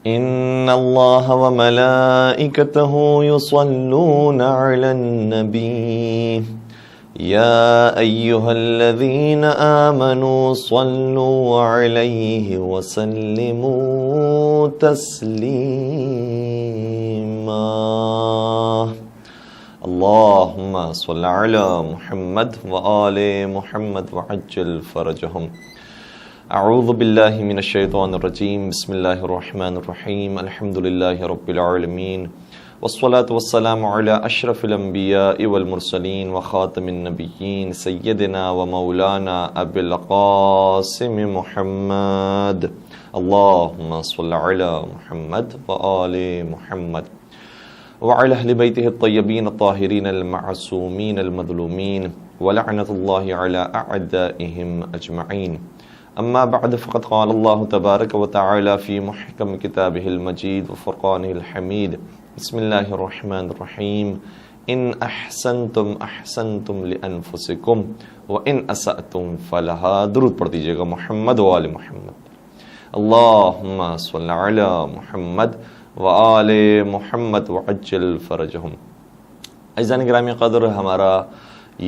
ان اللہ وملائکتہ یصلون علی النبی یا ایہا الذین آمنوا صلوا علیہ وسلموا تسلیما اللہم صل علی محمد وآل محمد وعجل فرجہم۔ اعوذ باللہ من الشیطان الرجیم، بسم اللہ الرحمن الرحیم، الحمد للہ رب العالمین، والصلاة والسلام علی اشرف الانبیاء والمرسلین وخاتم النبیین سیدنا ومولانا ابی القاسم محمد، اللہم صل علی محمد وآل محمد وعلى أهل بيته الطيبين الطاهرين المعصومين المظلومين ولعنة الله على أعدائهم أجمعين. أما بعد فقد قال الله تبارك وتعالى في محكم كتابه المجيد وفرقانه الحميد، بسم الله الرحمن الرحيم، إن أحسنتم أحسنتم لأنفسكم وإن أسأتم فلها۔ درود پڑھ دیجئے گا محمد و آل محمد، اللہم صل علی محمد وآل محمد وعجل فرجہم۔ عزیزان گرامی قدر، ہمارا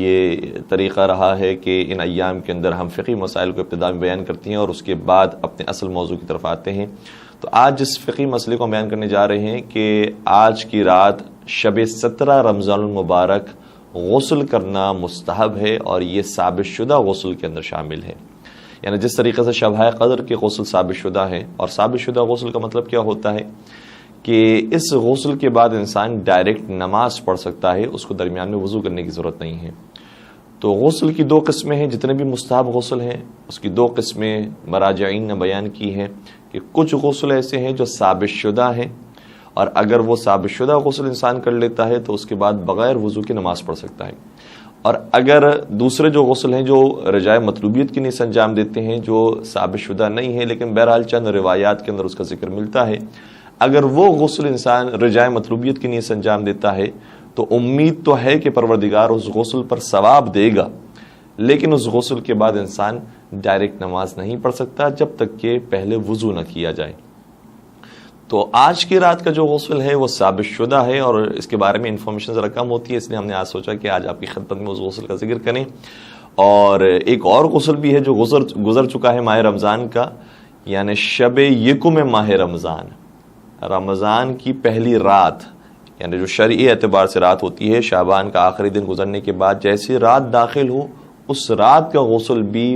یہ طریقہ رہا ہے کہ ان ایام کے اندر ہم فقہی مسائل کو ابتدا میں بیان کرتے ہیں اور اس کے بعد اپنے اصل موضوع کی طرف آتے ہیں۔ تو آج جس فقہی مسئلے کو ہم بیان کرنے جا رہے ہیں کہ آج کی رات شب 17 رمضان المبارک غسل کرنا مستحب ہے، اور یہ ثابت شدہ غسل کے اندر شامل ہے۔ یعنی جس طریقے سے شب قدر کے غسل ثابت شدہ ہے، اور ثابت شدہ غسل کا مطلب کیا ہوتا ہے کہ اس غسل کے بعد انسان ڈائریکٹ نماز پڑھ سکتا ہے، اس کو درمیان میں وضو کرنے کی ضرورت نہیں ہے۔ تو غسل کی دو قسمیں ہیں، جتنے بھی مستحب غسل ہیں اس کی دو قسمیں مراجعین نے بیان کی ہیں کہ کچھ غسل ایسے ہیں جو ثابت شدہ ہیں، اور اگر وہ ثابت شدہ غسل انسان کر لیتا ہے تو اس کے بعد بغیر وضو کی نماز پڑھ سکتا ہے، اور اگر دوسرے جو غسل ہیں جو رجائے مطلوبیت کی نیت سے انجام دیتے ہیں، جو ثابت شدہ نہیں ہے لیکن بہرحال چند روایات کے اندر اس کا ذکر ملتا ہے، اگر وہ غسل انسان رجائے مطلوبیت کی نیت سے انجام دیتا ہے تو امید تو ہے کہ پروردگار اس غسل پر ثواب دے گا، لیکن اس غسل کے بعد انسان ڈائریکٹ نماز نہیں پڑھ سکتا جب تک کہ پہلے وضو نہ کیا جائے۔ تو آج کی رات کا جو غسل ہے وہ ثابت شدہ ہے، اور اس کے بارے میں انفارمیشن ذرا کم ہوتی ہے، اس لیے ہم نے آج سوچا کہ آج آپ کی خدمت میں اس غسل کا ذکر کریں۔ اور ایک اور غسل بھی ہے جو گزر چکا ہے ماہ رمضان کا، یعنی شب یکم ماہ رمضان، رمضان کی پہلی رات، یعنی جو شرعی اعتبار سے رات ہوتی ہے، شعبان کا آخری دن گزرنے کے بعد جیسی رات داخل ہو، اس رات کا غسل بھی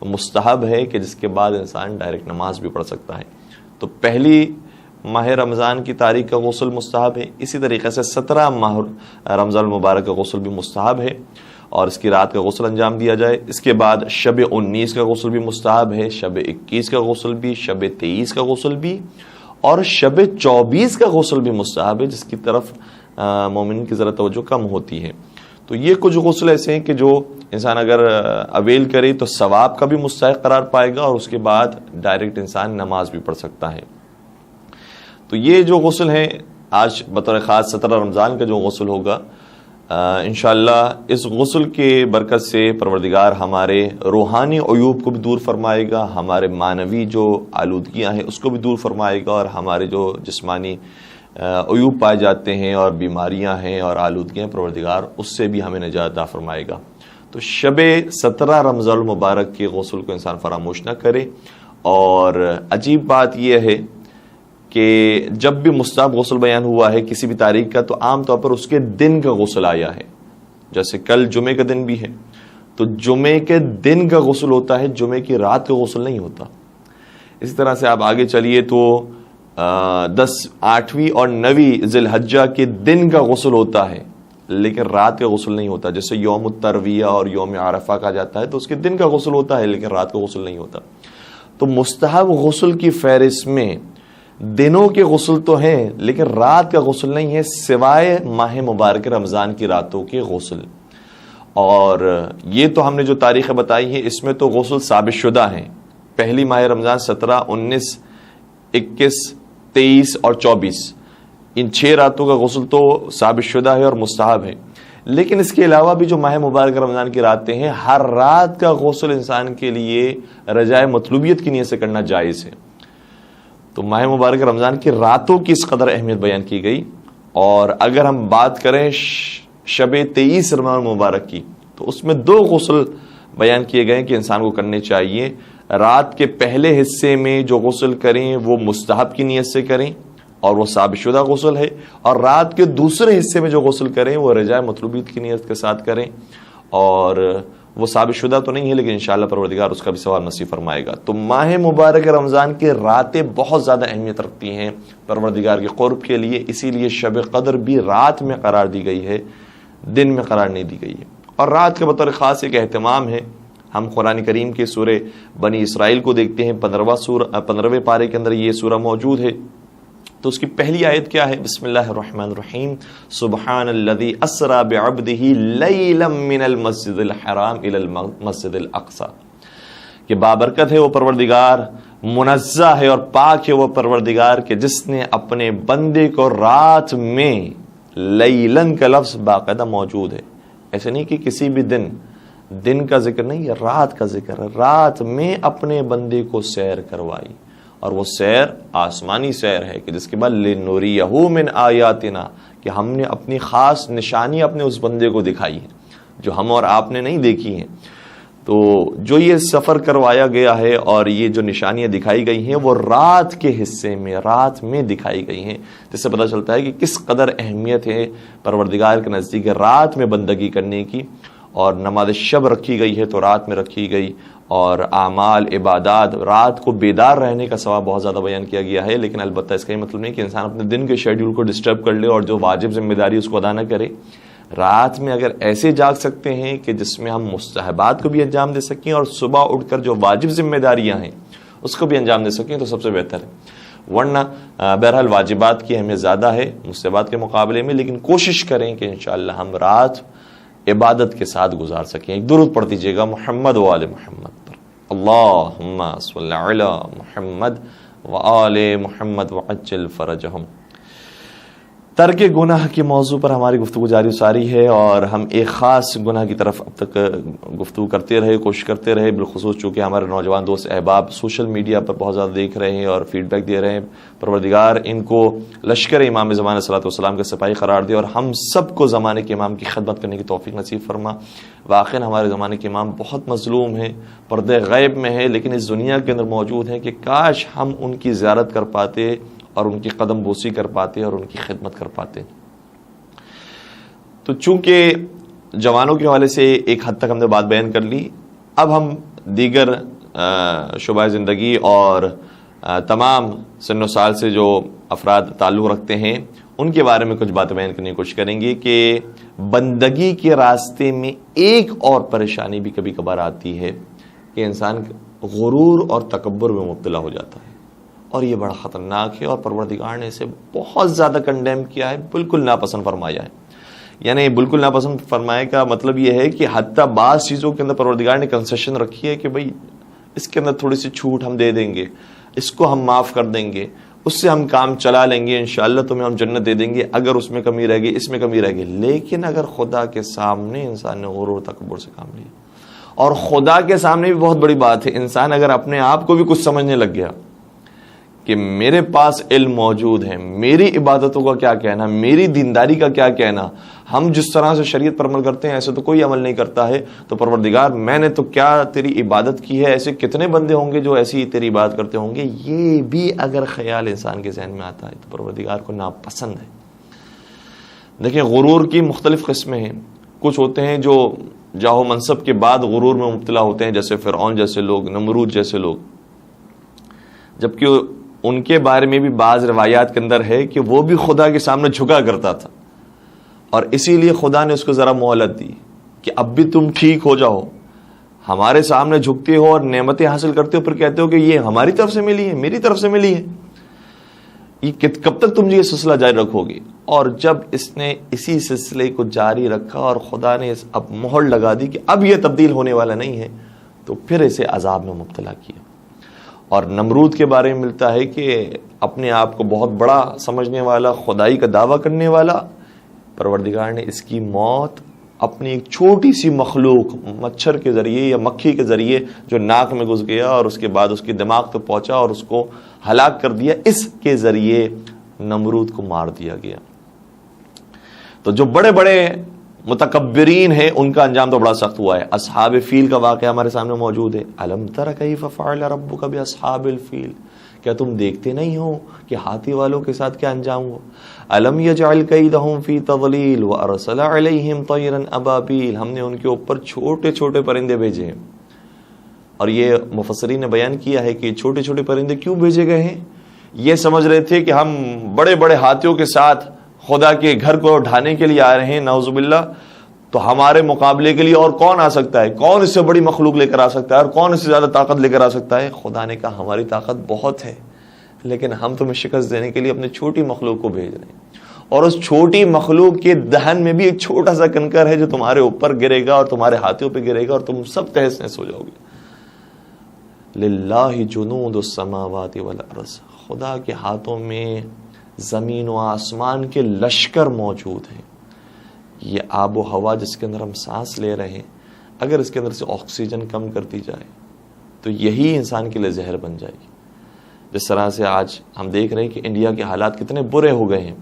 مستحب ہے کہ جس کے بعد انسان ڈائریکٹ نماز بھی پڑھ سکتا ہے۔ تو پہلی ماہ رمضان کی تاریخ کا غسل مستحب ہے، اسی طریقے سے 17 ماہ رمضان المبارک کا غسل بھی مستحب ہے، اور اس کی رات کا غسل انجام دیا جائے۔ اس کے بعد شب 19 کا غسل بھی مستحب ہے، شب 21 کا غسل بھی، شب 23 کا غسل بھی، اور شب 24 کا غسل بھی مستحب ہے، جس کی طرف مومن کی ذرا توجہ کم ہوتی ہے۔ تو یہ کچھ غسل ایسے ہیں کہ جو انسان اگر اویل کرے تو ثواب کا بھی مستحق قرار پائے گا، اور اس کے بعد ڈائریکٹ انسان نماز بھی پڑھ سکتا ہے۔ تو یہ جو غسل ہیں آج بطور خاص 17 رمضان کا جو غسل ہوگا، انشاءاللہ اس غسل کے برکت سے پروردگار ہمارے روحانی عیوب کو بھی دور فرمائے گا، ہمارے معنوی جو آلودگیاں ہیں اس کو بھی دور فرمائے گا، اور ہمارے جو جسمانی عیوب پائے جاتے ہیں اور بیماریاں ہیں اور آلودگیاں، پروردگار اس سے بھی ہمیں نجات عطا فرمائے گا۔ تو شب 17 رمضان المبارک کے غسل کو انسان فراموش نہ کرے۔ اور عجیب بات یہ ہے کہ جب بھی مستحب غسل بیان ہوا ہے کسی بھی تاریخ کا، تو عام طور پر اس کے دن کا غسل آیا ہے، جیسے کل جمعے کا دن بھی ہے تو جمعے کے دن کا غسل ہوتا ہے، جمعے کی رات کا غسل نہیں ہوتا۔ اسی طرح سے آپ آگے چلیے تو 8ویں اور 9ویں ذی الحجہ کے دن کا غسل ہوتا ہے، لیکن رات کا غسل نہیں ہوتا۔ جیسے یوم الترویہ اور یوم عرفہ کہا جاتا ہے تو اس کے دن کا غسل ہوتا ہے، لیکن رات کا غسل نہیں ہوتا۔ تو مستحب غسل کی فہرست میں دنوں کے غسل تو ہیں لیکن رات کا غسل نہیں ہے، سوائے ماہ مبارک رمضان کی راتوں کے غسل۔ اور یہ تو ہم نے جو تاریخیں بتائی ہیں اس میں تو غسل ثابت شدہ ہیں۔ پہلی ماہ رمضان 17، 19، 21، 23 اور 24، ان 6 راتوں کا غسل تو ثابت شدہ ہے اور مستحب ہے۔ لیکن اس کے علاوہ بھی جو ماہ مبارک رمضان کی راتیں ہیں، ہر رات کا غسل انسان کے لیے رجائے مطلوبیت کی نیت سے کرنا جائز ہے۔ تو ماہ مبارک رمضان کی راتوں کی اس قدر اہمیت بیان کی گئی. اور اگر ہم بات کریں شب 23 رمضان مبارک کی تو اس میں 2 غسل بیان کیے گئے کہ انسان کو کرنے چاہیے. رات کے پہلے حصے میں جو غسل کریں وہ مستحب کی نیت سے کریں اور وہ ثابت شدہ غسل ہے, اور رات کے دوسرے حصے میں جو غسل کریں وہ رجاء مطلوبیت کی نیت کے ساتھ کریں, اور وہ ثابت شدہ تو نہیں ہے لیکن انشاءاللہ پروردگار اس کا بھی ثواب نصیب فرمائے گا. تو ماہ مبارک رمضان کی راتیں بہت زیادہ اہمیت رکھتی ہیں پروردگار کے قرب کے لیے, اسی لیے شب قدر بھی رات میں قرار دی گئی ہے, دن میں قرار نہیں دی گئی ہے. اور رات کے بطور خاص ایک اہتمام ہے. ہم قرآن کریم کے سورہ بنی اسرائیل کو دیکھتے ہیں, 15ویں پارے کے اندر یہ سورہ موجود ہے. تو اس کی پہلی آیت کیا ہے؟ بسم اللہ الرحمن الرحیم, سبحان الذی اسری بعبدہ لیلا من المسجد الحرام الی المسجد الاقصی, کہ بابرکت ہے وہ پروردگار, منزہ ہے اور پاک ہے وہ پروردگار کہ جس نے اپنے بندے کو رات میں, لیلن کا لفظ باقاعدہ موجود ہے, ایسے نہیں کہ کسی بھی دن کا ذکر نہیں, یہ رات کا ذکر ہے, رات میں اپنے بندے کو سیر کروائی. اور وہ سیر آسمانی سیر ہے کہ جس کے بعد لنُرِيَهُ مِنْ آیاتنا, کہ ہم نے اپنی خاص نشانی اپنے اس بندے کو دکھائی ہے جو ہم اور آپ نے نہیں دیکھی ہیں. تو جو یہ سفر کروایا گیا ہے اور یہ جو نشانیاں دکھائی گئی ہیں وہ رات کے حصے میں, رات میں دکھائی گئی ہیں, جس سے پتہ چلتا ہے کہ کس قدر اہمیت ہے پروردگار کے نزدیک رات میں بندگی کرنے کی. اور نماز شب رکھی گئی ہے تو رات میں رکھی گئی, اور اعمال عبادات رات کو بیدار رہنے کا ثواب بہت زیادہ بیان کیا گیا ہے. لیکن البتہ اس کا یہ مطلب نہیں کہ انسان اپنے دن کے شیڈیول کو ڈسٹرب کر لے اور جو واجب ذمہ داری اس کو ادا نہ کرے. رات میں اگر ایسے جاگ سکتے ہیں کہ جس میں ہم مستحبات کو بھی انجام دے سکیں اور صبح اٹھ کر جو واجب ذمہ داریاں ہیں اس کو بھی انجام دے سکیں تو سب سے بہتر ہے. ورنہ بہرحال واجبات کی اہمیت زیادہ ہے مستحبات کے مقابلے میں, لیکن کوشش کریں کہ انشاءاللہ ہم رات عبادت کے ساتھ گزار سکیں. ایک درود پڑھ دیجیے گا محمد و آل محمد پر, اللہم صلی علی محمد و آل محمد وعجل فرجہم. ترک گناہ کے موضوع پر ہماری گفتگو جاری و ساری ہے, اور ہم ایک خاص گناہ کی طرف اب تک گفتگو کرتے رہے, کوشش کرتے رہے, بالخصوص چونکہ ہمارے نوجوان دوست احباب سوشل میڈیا پر بہت زیادہ دیکھ رہے ہیں اور فیڈ بیک دے رہے ہیں. پروردگار ان کو لشکر امام زمانہ صلی اللہ علیہ وسلم کے سپاہی قرار دے, اور ہم سب کو زمانے کے امام کی خدمت کرنے کی توفیق نصیب فرما. واقعاً ہمارے زمانے کے امام بہت مظلوم ہیں, پردے غیب میں ہیں, لیکن اس دنیا کے اندر موجود ہیں کہ کاش ہم ان کی زیارت کر پاتے اور ان کی قدم بوسی کر پاتے اور ان کی خدمت کر پاتے. تو چونکہ جوانوں کے حوالے سے ایک حد تک ہم نے بات بیان کر لی, اب ہم دیگر شعبہ زندگی اور تمام سن و سال سے جو افراد تعلق رکھتے ہیں ان کے بارے میں کچھ باتیں بیان کرنے کی کوشش کریں گے کہ بندگی کے راستے میں ایک اور پریشانی بھی کبھی کبھار آتی ہے کہ انسان غرور اور تکبر میں مبتلا ہو جاتا ہے, اور یہ بڑا خطرناک ہے, اور پروردگار نے اسے بہت زیادہ کنڈیم کیا ہے, بالکل ناپسند فرمایا ہے. یعنی بالکل ناپسند فرمائے کا مطلب یہ ہے کہ حتیٰ بعض چیزوں کے اندر پروردگار نے کنسیشن رکھی ہے کہ بھئی اس کے اندر تھوڑی سی چھوٹ ہم دے دیں گے, اس کو ہم معاف کر دیں گے, اس سے ہم کام چلا لیں گے, انشاءاللہ تمہیں ہم جنت دے دیں گے اگر اس میں کمی رہ گئی, اس میں کمی رہ گئی. لیکن اگر خدا کے سامنے انسان نے غرور تکبر سے کام لیا, اور خدا کے سامنے بھی بہت بڑی بات ہے, انسان اگر اپنے آپ کو بھی کچھ سمجھنے لگ گیا کہ میرے پاس علم موجود ہے, میری عبادتوں کا کیا کہنا, میری دینداری کا کیا کہنا, ہم جس طرح سے شریعت پر عمل کرتے ہیں ایسے تو کوئی عمل نہیں کرتا ہے, تو پروردگار میں نے تو کیا تیری عبادت کی ہے, ایسے کتنے بندے ہوں گے جو ایسی تیری عبادت کرتے ہوں گے. یہ بھی اگر خیال انسان کے ذہن میں آتا ہے تو پروردگار کو ناپسند ہے. دیکھیں غرور کی مختلف قسمیں ہیں. کچھ ہوتے ہیں جو جاہ و منصب کے بعد غرور میں مبتلا ہوتے ہیں, جیسے فرعون جیسے لوگ, نمرود جیسے لوگ, جبکہ ان کے بارے میں بھی بعض روایات کے اندر ہے کہ وہ بھی خدا کے سامنے جھکا کرتا تھا, اور اسی لیے خدا نے اس کو ذرا مہلت دی کہ اب بھی تم ٹھیک ہو جاؤ, ہمارے سامنے جھکتے ہو اور نعمتیں حاصل کرتے ہو, پھر کہتے ہو کہ یہ ہماری طرف سے ملی ہے, میری طرف سے ملی ہے, یہ کب تک تم یہ سلسلہ جاری رکھو گے. اور جب اس نے اسی سلسلے کو جاری رکھا اور خدا نے اب مہر لگا دی کہ اب یہ تبدیل ہونے والا نہیں ہے, تو پھر اسے عذاب میں مبتلا کیا. اور نمرود کے بارے میں ملتا ہے کہ اپنے آپ کو بہت بڑا سمجھنے والا, خدائی کا دعویٰ کرنے والا, پروردگار نے اس کی موت اپنی ایک چھوٹی سی مخلوق مچھر کے ذریعے یا مکھی کے ذریعے جو ناک میں گھس گیا اور اس کے بعد اس کے دماغ تک پہنچا اور اس کو ہلاک کر دیا، اس کے ذریعے نمرود کو مار دیا گیا۔ تو جو بڑے بڑے متکبرین ہیں ان کا انجام تو بڑا سخت ہوا ہے۔ اصحاب فیل کا واقعہ ہمارے سامنے موجود ہے۔ الم تر کیف فعل ربک باصحاب الفیل، کیا تم دیکھتے نہیں ہو کہ ہاتھی والوں کے ساتھ کیا انجام ہوا؟ الم یجعل کیدہم فی تضلیل وارسل علیہم طیرا ابابیل، ہم نے ان کے اوپر چھوٹے چھوٹے پرندے بھیجے ہیں۔ اور یہ مفسرین نے بیان کیا ہے کہ چھوٹے چھوٹے پرندے کیوں بھیجے گئے ہیں؟ یہ سمجھ رہے تھے کہ ہم بڑے بڑے ہاتھیوں کے ساتھ خدا کے گھر کو ڈھانے کے لیے آ رہے ہیں، نعوذ باللہ، تو ہمارے مقابلے کے لیے اور کون آ سکتا ہے؟ کون اس سے بڑی مخلوق لے کر آ سکتا ہے اور کون اس سے زیادہ طاقت لے کر آ سکتا ہے؟ خدا نے کہا ہماری طاقت بہت ہے، لیکن ہم تمہیں شکست دینے کے لیے اپنی چھوٹی مخلوق کو بھیج رہے ہیں، اور اس چھوٹی مخلوق کے دہن میں بھی ایک چھوٹا سا کنکر ہے جو تمہارے اوپر گرے گا اور تمہارے ہاتھوں پہ گرے گا اور تم سب تہس نہس ہو جاؤ گے۔ للہ جنود السماوات والارض، خدا کے ہاتھوں میں زمین و آسمان کے لشکر موجود ہیں۔ یہ آب و ہوا جس کے اندر ہم سانس لے رہے ہیں، اگر اس کے اندر سے آکسیجن کم کر دی جائے تو یہی انسان کے لیے زہر بن جائے گی۔ جس طرح سے آج ہم دیکھ رہے ہیں کہ انڈیا کے حالات کتنے برے ہو گئے ہیں،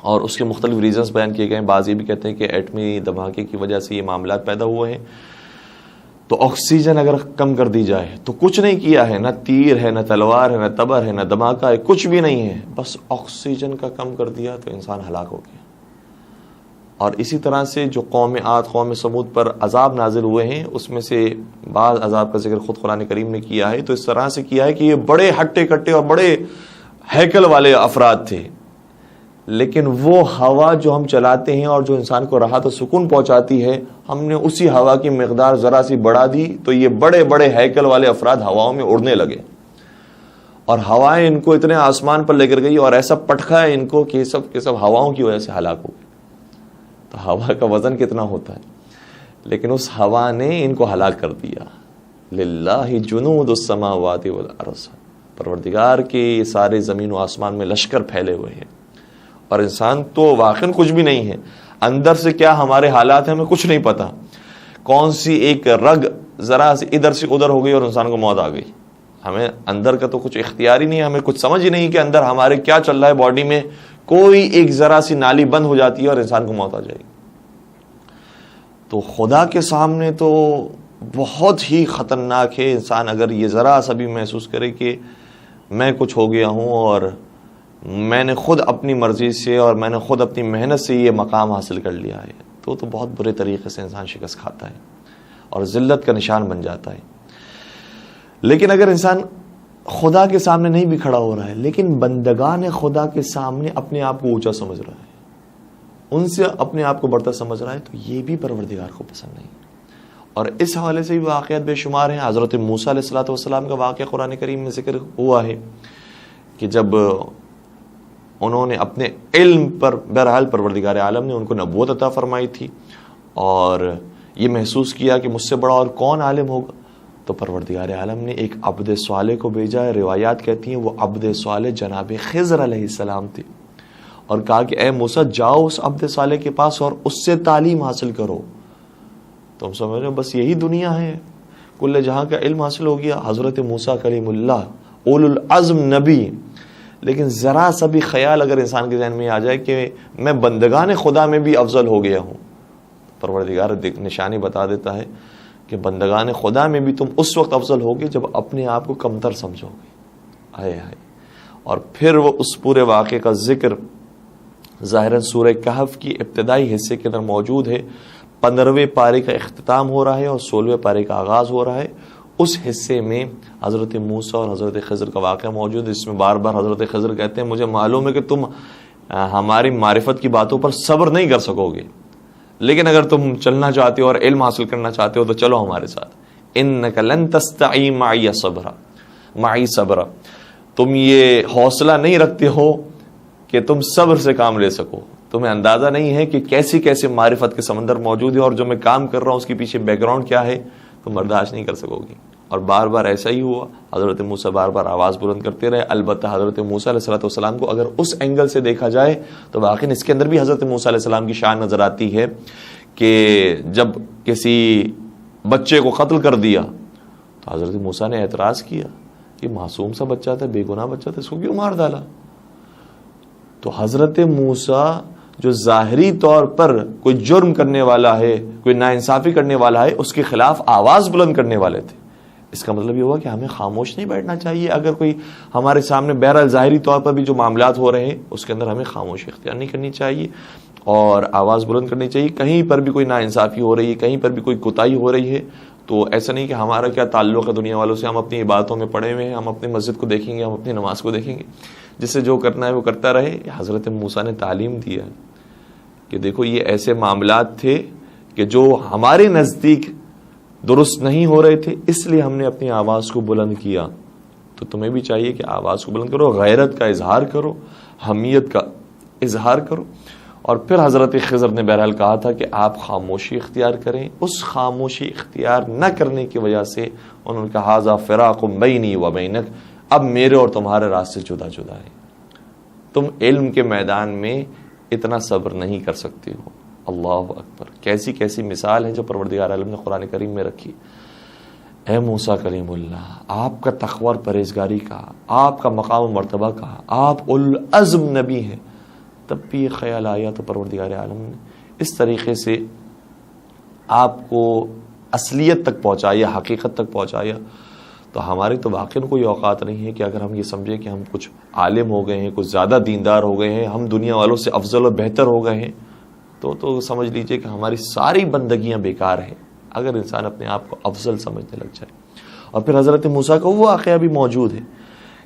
اور اس کے مختلف ریزنز بیان کیے گئے ہیں۔ بعض یہ بھی کہتے ہیں کہ ایٹمی دھماکے کی وجہ سے یہ معاملات پیدا ہوئے ہیں۔ تو آکسیجن اگر کم کر دی جائے تو کچھ نہیں کیا ہے، نہ تیر ہے، نہ تلوار ہے، نہ تبر ہے، نہ دھماکہ ہے، کچھ بھی نہیں ہے، بس آکسیجن کا کم کر دیا تو انسان ہلاک ہو گیا۔ اور اسی طرح سے جو قوم عاد، قوم سمود پر عذاب نازل ہوئے ہیں، اس میں سے بعض عذاب کا ذکر خود قرآن کریم نے کیا ہے، تو اس طرح سے کیا ہے کہ یہ بڑے ہٹے کٹے اور بڑے ہیکل والے افراد تھے، لیکن وہ ہوا جو ہم چلاتے ہیں اور جو انسان کو راحت و سکون پہنچاتی ہے، ہم نے اسی ہوا کی مقدار ذرا سی بڑھا دی تو یہ بڑے بڑے ہیکل والے افراد ہواؤں میں اڑنے لگے، اور ہوائیں ان کو اتنے آسمان پر لے کر گئی اور ایسا پٹخا ہے ان کو کہ یہ سب کے سب ہواؤں کی وجہ سے ہلاک ہو گئے۔ تو ہوا کا وزن کتنا ہوتا ہے، لیکن اس ہوا نے ان کو ہلاک کر دیا۔ للہ جنود السماوات والارض، پروردگار کے سارے زمین و آسمان میں لشکر پھیلے ہوئے ہیں، اور انسان تو واقعاً کچھ بھی نہیں ہے۔ اندر سے کیا ہمارے حالات ہیں ہمیں کچھ نہیں پتا، کون سی ایک رگ ذرا سے ادھر سے ادھر ہو گئی اور انسان کو موت آ گئی، ہمیں اندر کا تو کچھ اختیار ہی نہیں ہے، ہمیں کچھ سمجھ ہی نہیں کہ اندر ہمارے کیا چل رہا ہے باڈی میں، کوئی ایک ذرا سی نالی بند ہو جاتی ہے اور انسان کو موت آ جائے گی۔ تو خدا کے سامنے تو بہت ہی خطرناک ہے انسان اگر یہ ذرا سا بھی محسوس کرے کہ میں کچھ ہو گیا ہوں اور میں نے خود اپنی مرضی سے اور میں نے خود اپنی محنت سے یہ مقام حاصل کر لیا ہے، تو بہت برے طریقے سے انسان شکست کھاتا ہے اور ذلت کا نشان بن جاتا ہے۔ لیکن اگر انسان خدا کے سامنے نہیں بھی کھڑا ہو رہا ہے، لیکن بندگان خدا کے سامنے اپنے آپ کو اونچا سمجھ رہا ہے، ان سے اپنے آپ کو بڑھتا سمجھ رہا ہے، تو یہ بھی پروردگار کو پسند نہیں۔ اور اس حوالے سے بھی واقعات بے شمار ہیں۔ حضرت موسیٰ علیہ الصلوۃ والسلام کا واقعہ قرآن کریم میں ذکر ہوا ہے کہ جب انہوں نے اپنے علم پر، بہرحال پروردگار عالم نے ان کو نبوت عطا فرمائی تھی اور یہ محسوس کیا کہ مجھ سے بڑا اور کون عالم ہوگا، تو پروردگار عالم نے ایک عبد صالح کو بھیجا ہے۔ روایات کہتی ہیں وہ عبد صالح جناب خضر علیہ السلام تھے، اور کہا کہ اے موسیٰ جاؤ اس عبد صالح کے پاس اور اس سے تعلیم حاصل کرو۔ تم سمجھ رہے ہو بس یہی دنیا ہے، کل جہاں کا علم حاصل ہو گیا، حضرت موسیٰ کلیم اللہ اولو العزم نبی، لیکن ذرا سا بھی خیال اگر انسان کے ذہن میں آ جائے کہ میں بندگان خدا میں بھی افضل ہو گیا ہوں، پروردگار نشانی بتا دیتا ہے کہ بندگان خدا میں بھی تم اس وقت افضل ہوگے جب اپنے آپ کو کمتر سمجھو گے۔ آئے ہائے۔ اور پھر وہ اس پورے واقعے کا ذکر ظاہراً سورہ کہف کی ابتدائی حصے کے اندر موجود ہے۔ 15ویں پارے کا اختتام ہو رہا ہے اور 16ویں پارے کا آغاز ہو رہا ہے۔ اس حصے میں حضرت موسیٰ اور حضرت خضر کا واقعہ موجود ہے، جس میں بار بار حضرت خضر کہتے ہیں مجھے معلوم ہے کہ تم ہماری معرفت کی باتوں پر صبر نہیں کر سکو گے، لیکن اگر تم چلنا چاہتے ہو اور علم حاصل کرنا چاہتے ہو تو چلو ہمارے ساتھ۔ انک لن تستطیع معی صبرا، تم یہ حوصلہ نہیں رکھتے ہو کہ تم صبر سے کام لے سکو، تمہیں اندازہ نہیں ہے کہ کیسی کیسے معرفت کے سمندر موجود ہے اور جو میں کام کر رہا ہوں اس کے پیچھے بیک گراؤنڈ کیا ہے، تم برداشت نہیں کر سکو گی۔ اور بار بار ایسا ہی ہوا. حضرت موسیٰ بار بار آواز بلند کرتے رہے. البتہ حضرت موسیٰ علیہ السلام کو اگر اس اینگل سے دیکھا جائے تو واقعی اس کے اندر بھی حضرت موسیٰ علیہ السلام کی شان نظر آتی ہے کہ جب کسی بچے کو قتل کر دیا تو حضرت موسیٰ نے اعتراض کیا کہ معصوم سا بچہ تھا, بے گناہ بچہ تھا, اس کو کیوں مار ڈالا؟ تو حضرت موسیٰ جو ظاہری طور پر کوئی جرم کرنے والا ہے, کوئی ناانصافی کرنے والا ہے, اس کے خلاف آواز بلند کرنے والے تھے. اس کا مطلب یہ ہوا کہ ہمیں خاموش نہیں بیٹھنا چاہیے. اگر کوئی ہمارے سامنے بہرحال ظاہری طور پر بھی جو معاملات ہو رہے ہیں اس کے اندر ہمیں خاموشی اختیار نہیں کرنی چاہیے اور آواز بلند کرنی چاہیے. کہیں پر بھی کوئی ناانصافی ہو رہی ہے, کہیں پر بھی کوئی کوتاہی ہو رہی ہے, تو ایسا نہیں کہ ہمارا کیا تعلق ہے دنیا والوں سے, ہم اپنی عبادتوں میں پڑے ہوئے ہیں, ہم اپنی مسجد کو دیکھیں گے, ہم اپنی نماز کو دیکھیں گے, جس سے جو کرنا ہے وہ کرتا رہے. حضرت موسیٰ نے تعلیم دیا کہ دیکھو یہ ایسے معاملات تھے کہ جو ہمارے نزدیک درست نہیں ہو رہے تھے, اس لیے ہم نے اپنی آواز کو بلند کیا. تو تمہیں بھی چاہیے کہ آواز کو بلند کرو, غیرت کا اظہار کرو, حمیت کا اظہار کرو. اور پھر حضرت خضر نے بہرحال کہا تھا کہ آپ خاموشی اختیار کریں. اس خاموشی اختیار نہ کرنے کی وجہ سے انہوں نے کہا ھذا فراق بینی و بینک, اب میرے اور تمہارے راستے جدا جدا ہیں. تم علم کے میدان میں اتنا صبر نہیں کر سکتے ہو. اللہ اکبر, کیسی کیسی مثال ہے جو پروردگار عالم نے قرآن کریم میں رکھی. اے موسیٰ کلیم اللہ, آپ کا تقوی اور پرہیزگاری کا, آپ کا مقام و مرتبہ کا, آپ العزم نبی ہیں, تب بھی یہ خیال آیا تو پروردگار عالم نے اس طریقے سے آپ کو اصلیت تک پہنچایا, حقیقت تک پہنچایا. تو ہماری تو واقعی کوئی اوقات نہیں ہے کہ اگر ہم یہ سمجھیں کہ ہم کچھ عالم ہو گئے ہیں, کچھ زیادہ دیندار ہو گئے ہیں, ہم دنیا والوں سے افضل و بہتر ہو گئے ہیں, تو سمجھ لیجئے کہ ہماری ساری بندگیاں بیکار ہیں اگر انسان اپنے آپ کو افضل سمجھنے لگ جائے. اور پھر حضرت موسیٰ کا وہ واقعہ بھی موجود ہے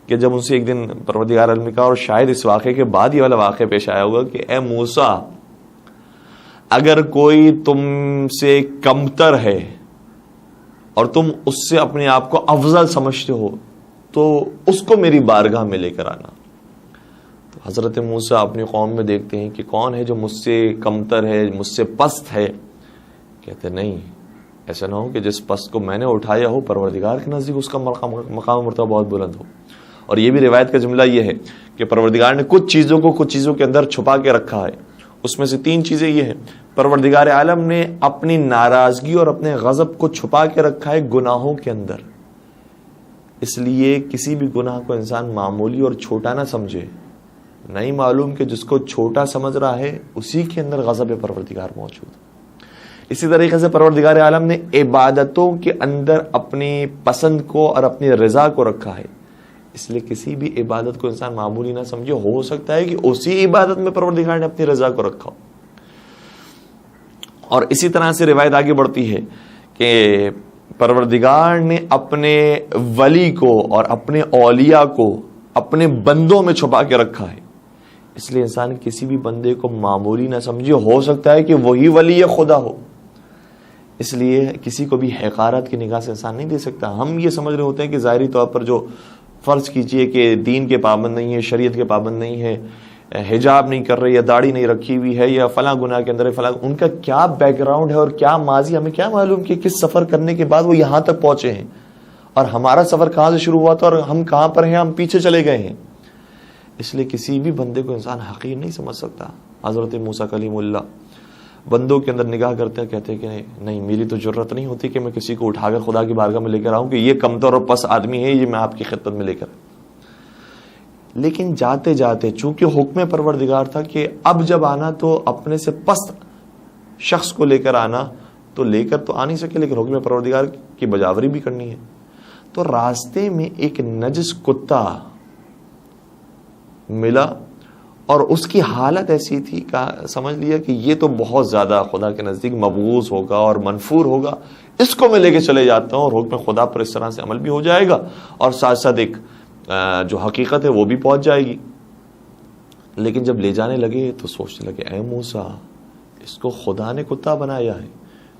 کہ جب ان سے ایک دن پروردگار عالم نے کہا, اور شاید اس واقعے کے بعد یہ والا واقعہ پیش آیا ہوگا کہ اے موسیٰ, اگر کوئی تم سے کمتر ہے اور تم اس سے اپنے آپ کو افضل سمجھتے ہو تو اس کو میری بارگاہ میں لے کر آنا. تو حضرت موسیٰ اپنی قوم میں دیکھتے ہیں کہ کون ہے جو مجھ سے کمتر ہے, مجھ سے پست ہے. کہتے نہیں, ایسا نہ ہو کہ جس پست کو میں نے اٹھایا ہو پروردگار کے نزدیک اس کا مقام مرتبہ بہت بلند ہو. اور یہ بھی روایت کا جملہ یہ ہے کہ پروردگار نے کچھ چیزوں کے اندر چھپا کے رکھا ہے. اس میں سے 3 چیزیں یہ ہیں. پروردگار عالم نے اپنی ناراضگی اور اپنے غضب کو چھپا کے رکھا ہے گناہوں کے اندر. اس لیے کسی بھی گناہ کو انسان معمولی اور چھوٹا نہ سمجھے. نہیں معلوم کہ جس کو چھوٹا سمجھ رہا ہے اسی کے اندر غضب پروردگار موجود. اسی طریقے سے پروردگار عالم نے عبادتوں کے اندر اپنی پسند کو اور اپنی رضا کو رکھا ہے. اس لیے کسی بھی عبادت کو انسان معمولی نہ سمجھے. ہو سکتا ہے کہ اسی عبادت میں پروردگار نے اپنی رضا کو رکھا. اور اسی طرح سے روایت آگے بڑھتی ہے کہ پروردگار نے اپنے ولی کو اور اپنے اولیاء کو اپنے بندوں میں چھپا کے رکھا ہے. اس لیے انسان کسی بھی بندے کو معمولی نہ سمجھے. ہو سکتا ہے کہ وہی ولی خدا ہو. اس لیے کسی کو بھی حقارت کی نگاہ سے انسان نہیں دے سکتا. ہم یہ سمجھ رہے ہوتے ہیں کہ ظاہری طور پر جو فرض کیجئے کہ دین کے پابند نہیں ہے, شریعت کے پابند نہیں ہے, حجاب نہیں کر رہے, یا داڑھی نہیں رکھی ہوئی ہے, یا فلاں گناہ کے اندر ہے, فلاں, ان کا کیا بیک گراؤنڈ ہے اور کیا ماضی, ہمیں کیا معلوم کہ کس سفر کرنے کے بعد وہ یہاں تک پہنچے ہیں, اور ہمارا سفر کہاں سے شروع ہوا تھا اور ہم کہاں پر ہیں, ہم پیچھے چلے گئے ہیں. اس لیے کسی بھی بندے کو انسان حقیر نہیں سمجھ سکتا. حضرت موسیٰ کلیم اللہ بندوں کے اندر نگاہ کرتے ہیں, کہتے ہیں کہ نہیں, میری تو جرت نہیں ہوتی کہ میں کسی کو اٹھا کر خدا کی بارگاہ میں لے کر آؤں کہ یہ کمتر اور پس آدمی ہے, یہ میں آپ کی خدمت میں لے کر. لیکن جاتے جاتے چونکہ حکم پروردگار تھا کہ اب جب آنا تو اپنے سے پست شخص کو لے کر آنا, تو لے کر تو آ نہیں سکے, لیکن حکم پروردگار کی بجاوری بھی کرنی ہے. تو راستے میں ایک نجس کتا ملا اور اس کی حالت ایسی تھی کہ سمجھ لیا کہ یہ تو بہت زیادہ خدا کے نزدیک مبغوض ہوگا اور منفور ہوگا, اس کو میں لے کے چلے جاتا ہوں اور حکم خدا پر اس طرح سے عمل بھی ہو جائے گا اور ساتھ ساتھ ایک جو حقیقت ہے وہ بھی پہنچ جائے گی. لیکن جب لے جانے لگے تو سوچنے لگے, اے موسیٰ, اس کو خدا نے کتا بنایا ہے,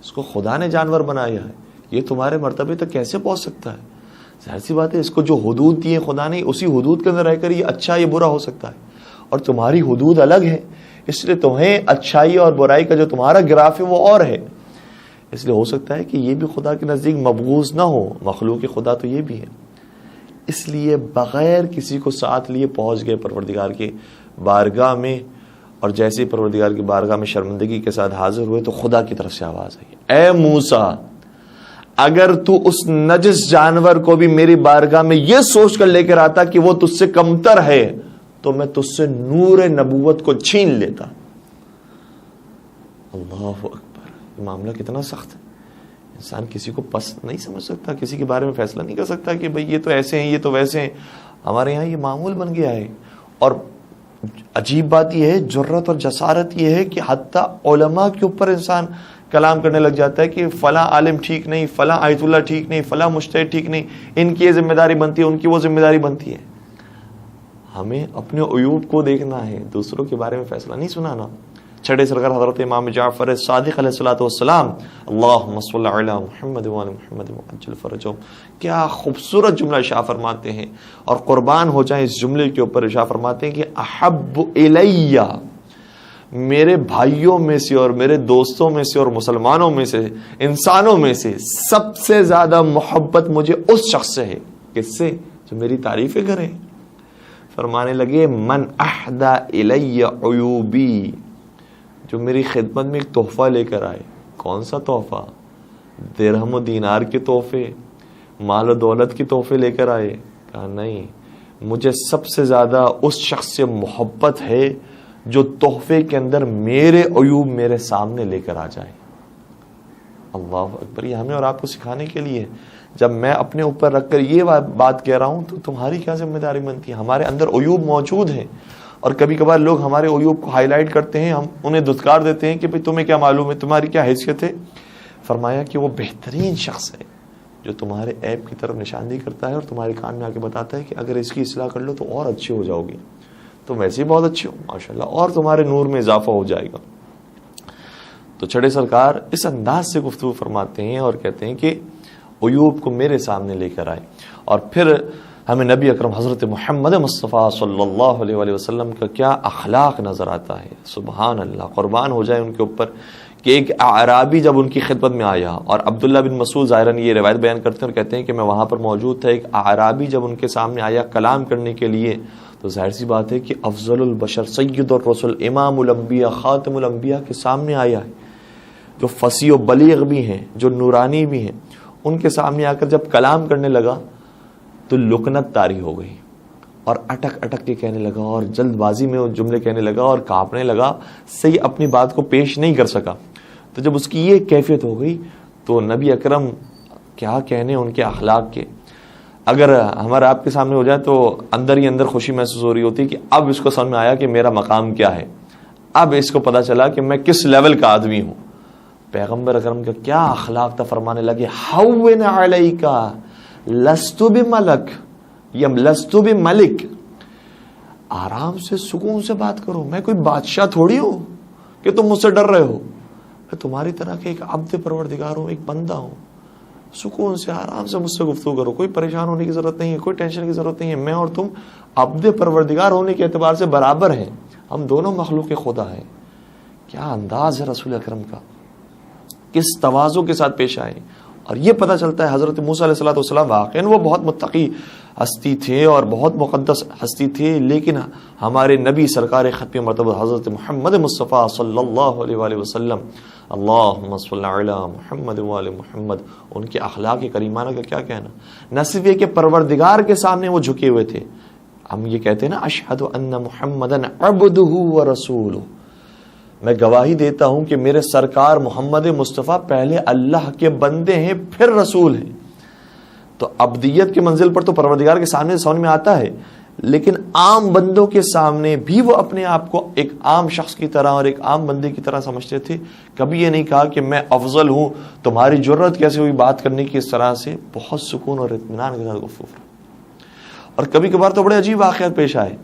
اس کو خدا نے جانور بنایا ہے, یہ تمہارے مرتبے تک کیسے پہنچ سکتا ہے؟ ظاہر سی بات ہے, اس کو جو حدود دی ہے خدا نے, اسی حدود کے اندر رہ کر یہ اچھا یہ برا ہو سکتا ہے, اور تمہاری حدود الگ ہے, اس لیے تمہیں اچھائی اور برائی کا جو تمہارا گراف ہے وہ اور ہے. اس لیے ہو سکتا ہے کہ یہ بھی خدا کے نزدیک مبغوض نہ ہو، مخلوق خدا تو یہ بھی ہے، اس لیے بغیر کسی کو ساتھ لیے پہنچ گئے پروردگار کی بارگاہ میں، اور جیسے ہی پروردگار کی بارگاہ میں شرمندگی کے ساتھ حاضر ہوئے تو خدا کی طرف سے آواز آئی، اے موسیٰ، اگر تو اس نجس جانور کو بھی میری بارگاہ میں یہ سوچ کر لے کر آتا کہ وہ تجھ سے کمتر ہے تو میں تجھ سے نور نبوت کو چھین لیتا۔ اللہ اکبر، یہ معاملہ کتنا سخت ہے، انسان کسی کو پسند نہیں سمجھ سکتا، کسی کے بارے میں فیصلہ نہیں کر سکتا کہ بھئی یہ تو ایسے ہیں، یہ تو ویسے ہیں۔ ہمارے یہاں یہ معمول بن گیا ہے، اور عجیب بات یہ ہے، جرت اور جسارت یہ ہے کہ حتیٰ علماء کے اوپر انسان کلام کرنے لگ جاتا ہے کہ فلاں عالم ٹھیک نہیں، فلاں آیت اللہ ٹھیک نہیں، فلاں مجتہد ٹھیک نہیں، ان کی یہ ذمہ داری بنتی ہے، ان کی وہ ذمہ داری بنتی ہے۔ ہمیں اپنے عیوب کو دیکھنا ہے، دوسروں کے بارے میں فیصلہ نہیں سنانا۔ چھٹے سرکار حضرت امام جعفر صادق علیہ الصلوۃ والسلام، اللہم صلی علی محمد وعلی محمد وعجل فرجہم، کیا خوبصورت جملہ ارشاد فرماتے ہیں، اور قربان ہو جائیں اس جملے کے اوپر۔ ارشاد فرماتے ہیں کہ احب الیہ، میرے بھائیوں میں سے اور میرے دوستوں میں سے اور مسلمانوں میں سے، انسانوں میں سے سب سے زیادہ محبت مجھے اس شخص سے ہے، کس سے؟ جو میری تعریفیں کرے۔ فرمانے لگے من احدی الی عیوبی، جو میری خدمت میں ایک تحفہ لے کر آئے۔ کون سا تحفہ؟ درہم و دینار کے تحفے، مال و دولت کے تحفے لے کر آئے؟ کہا نہیں، مجھے سب سے زیادہ اس شخص سے محبت ہے جو تحفے کے اندر میرے عیوب میرے سامنے لے کر آ جائے۔ اللہ اکبر، یہ ہمیں اور آپ کو سکھانے کے لیے، جب میں اپنے اوپر رکھ کر یہ بات کہہ رہا ہوں تو تمہاری کیا ذمہ داری بنتی ہے؟ ہمارے اندر عیوب موجود ہیں، اور کبھی کبھار لوگ ہمارے عیوب کو ہائی لائٹ کرتے ہیں، ہم انہیں دھتکار دیتے ہیں کہ بھئی تمہیں کیا معلوم ہے، تمہاری کیا حیثیت ہے۔ فرمایا کہ وہ بہترین شخص ہے جو تمہارے عیب کی طرف نشاندہی کرتا ہے اور تمہارے کان میں آ کے بتاتا ہے کہ اگر اس کی اصلاح کر لو تو اور اچھے ہو جاؤ گے، تم ویسے ہی بہت اچھے ہو ماشاءاللہ، اور تمہارے نور میں اضافہ ہو جائے گا۔ تو چھڑے سرکار اس انداز سے گفتگو فرماتے ہیں اور کہتے ہیں کہ عیوب کو میرے سامنے لے کر آئے، اور پھر ہمیں نبی اکرم حضرت محمد مصطفیٰ صلی اللہ علیہ وآلہ وسلم کا کیا اخلاق نظر آتا ہے، سبحان اللہ، قربان ہو جائے ان کے اوپر، کہ ایک اعرابی جب ان کی خدمت میں آیا، اور عبداللہ بن مسعود ظاہراً یہ روایت بیان کرتے ہیں اور کہتے ہیں کہ میں وہاں پر موجود تھا، ایک اعرابی جب ان کے سامنے آیا کلام کرنے کے لیے، تو ظاہر سی بات ہے کہ افضل البشر سید الرسل امام الانبیاء خاتم الانبیاء کے سامنے آیا ہے، جو فصیح و بلیغ بھی ہیں، جو نورانی بھی ہیں، ان کے سامنے آ کر جب کلام کرنے لگا تو لکنت طاری ہو گئی، اور اٹک اٹک کے کہنے لگا، اور جلد بازی میں وہ جملے کہنے لگا، اور کانپنے لگا، صحیح اپنی بات کو پیش نہیں کر سکا۔ تو جب اس کی یہ کیفیت ہو گئی تو نبی اکرم کیا کہنے ان کے اخلاق کے، اگر ہمارے آپ کے سامنے ہو جائے تو اندر ہی اندر خوشی محسوس ہو رہی ہوتی کہ اب اس کو سمجھ میں آیا کہ میرا مقام کیا ہے، اب اس کو پتا چلا کہ میں کس لیول کا آدمی ہوں۔ پیغمبر اکرم کا کیا اخلاق تھا، فرمانے لگے حوّن علیکا لست بملک یا لست بملک، آرام سے سکون سے بات کرو، میں کوئی بادشاہ تھوڑی ہوں کہ تم مجھ سے ڈر رہے ہو، میں تمہاری طرح کے ایک عبد پروردگار ہوں، ایک بندہ ہوں، سکون سے آرام سے مجھ سے گفتگو کرو، کوئی پریشان ہونے کی ضرورت نہیں ہے، کوئی ٹینشن کی ضرورت نہیں ہے، میں اور تم عبد پروردگار ہونے کے اعتبار سے برابر ہیں، ہم دونوں مخلوق خدا ہیں۔ کیا انداز ہے رسول اکرم کا، کس تواضع کے ساتھ پیش آئے، اور یہ پتہ چلتا ہے حضرت موسیٰ علیہ الصلوۃ والسلام واقعاً وہ بہت متقی ہستی تھے اور بہت مقدس ہستی تھے، لیکن ہمارے نبی سرکار ختم مرتبہ حضرت محمد مصطفیٰ صلی اللہ علیہ وآلہ وسلم، اللہم صلی علی محمد وآل محمد، ان کے اخلاق کریمانہ کا کیا کہنا۔ نہ صرف یہ کہ پروردگار کے سامنے وہ جھکے ہوئے تھے، ہم یہ کہتے ہیں نا اشہد ان محمدًا عبدہ ورسولہ، میں گواہی دیتا ہوں کہ میرے سرکار محمد مصطفیٰ پہلے اللہ کے بندے ہیں پھر رسول ہیں۔ تو عبدیت کی منزل پر تو پروردگار کے سامنے سمجھ میں آتا ہے، لیکن عام بندوں کے سامنے بھی وہ اپنے آپ کو ایک عام شخص کی طرح اور ایک عام بندے کی طرح سمجھتے تھے۔ کبھی یہ نہیں کہا کہ میں افضل ہوں، تمہاری جرت کیسے ہوئی بات کرنے کی، اس طرح سے بہت سکون اور اطمینان کے ساتھ گفتگو۔ اور کبھی کبھار تو بڑے عجیب واقعات پیش آئے،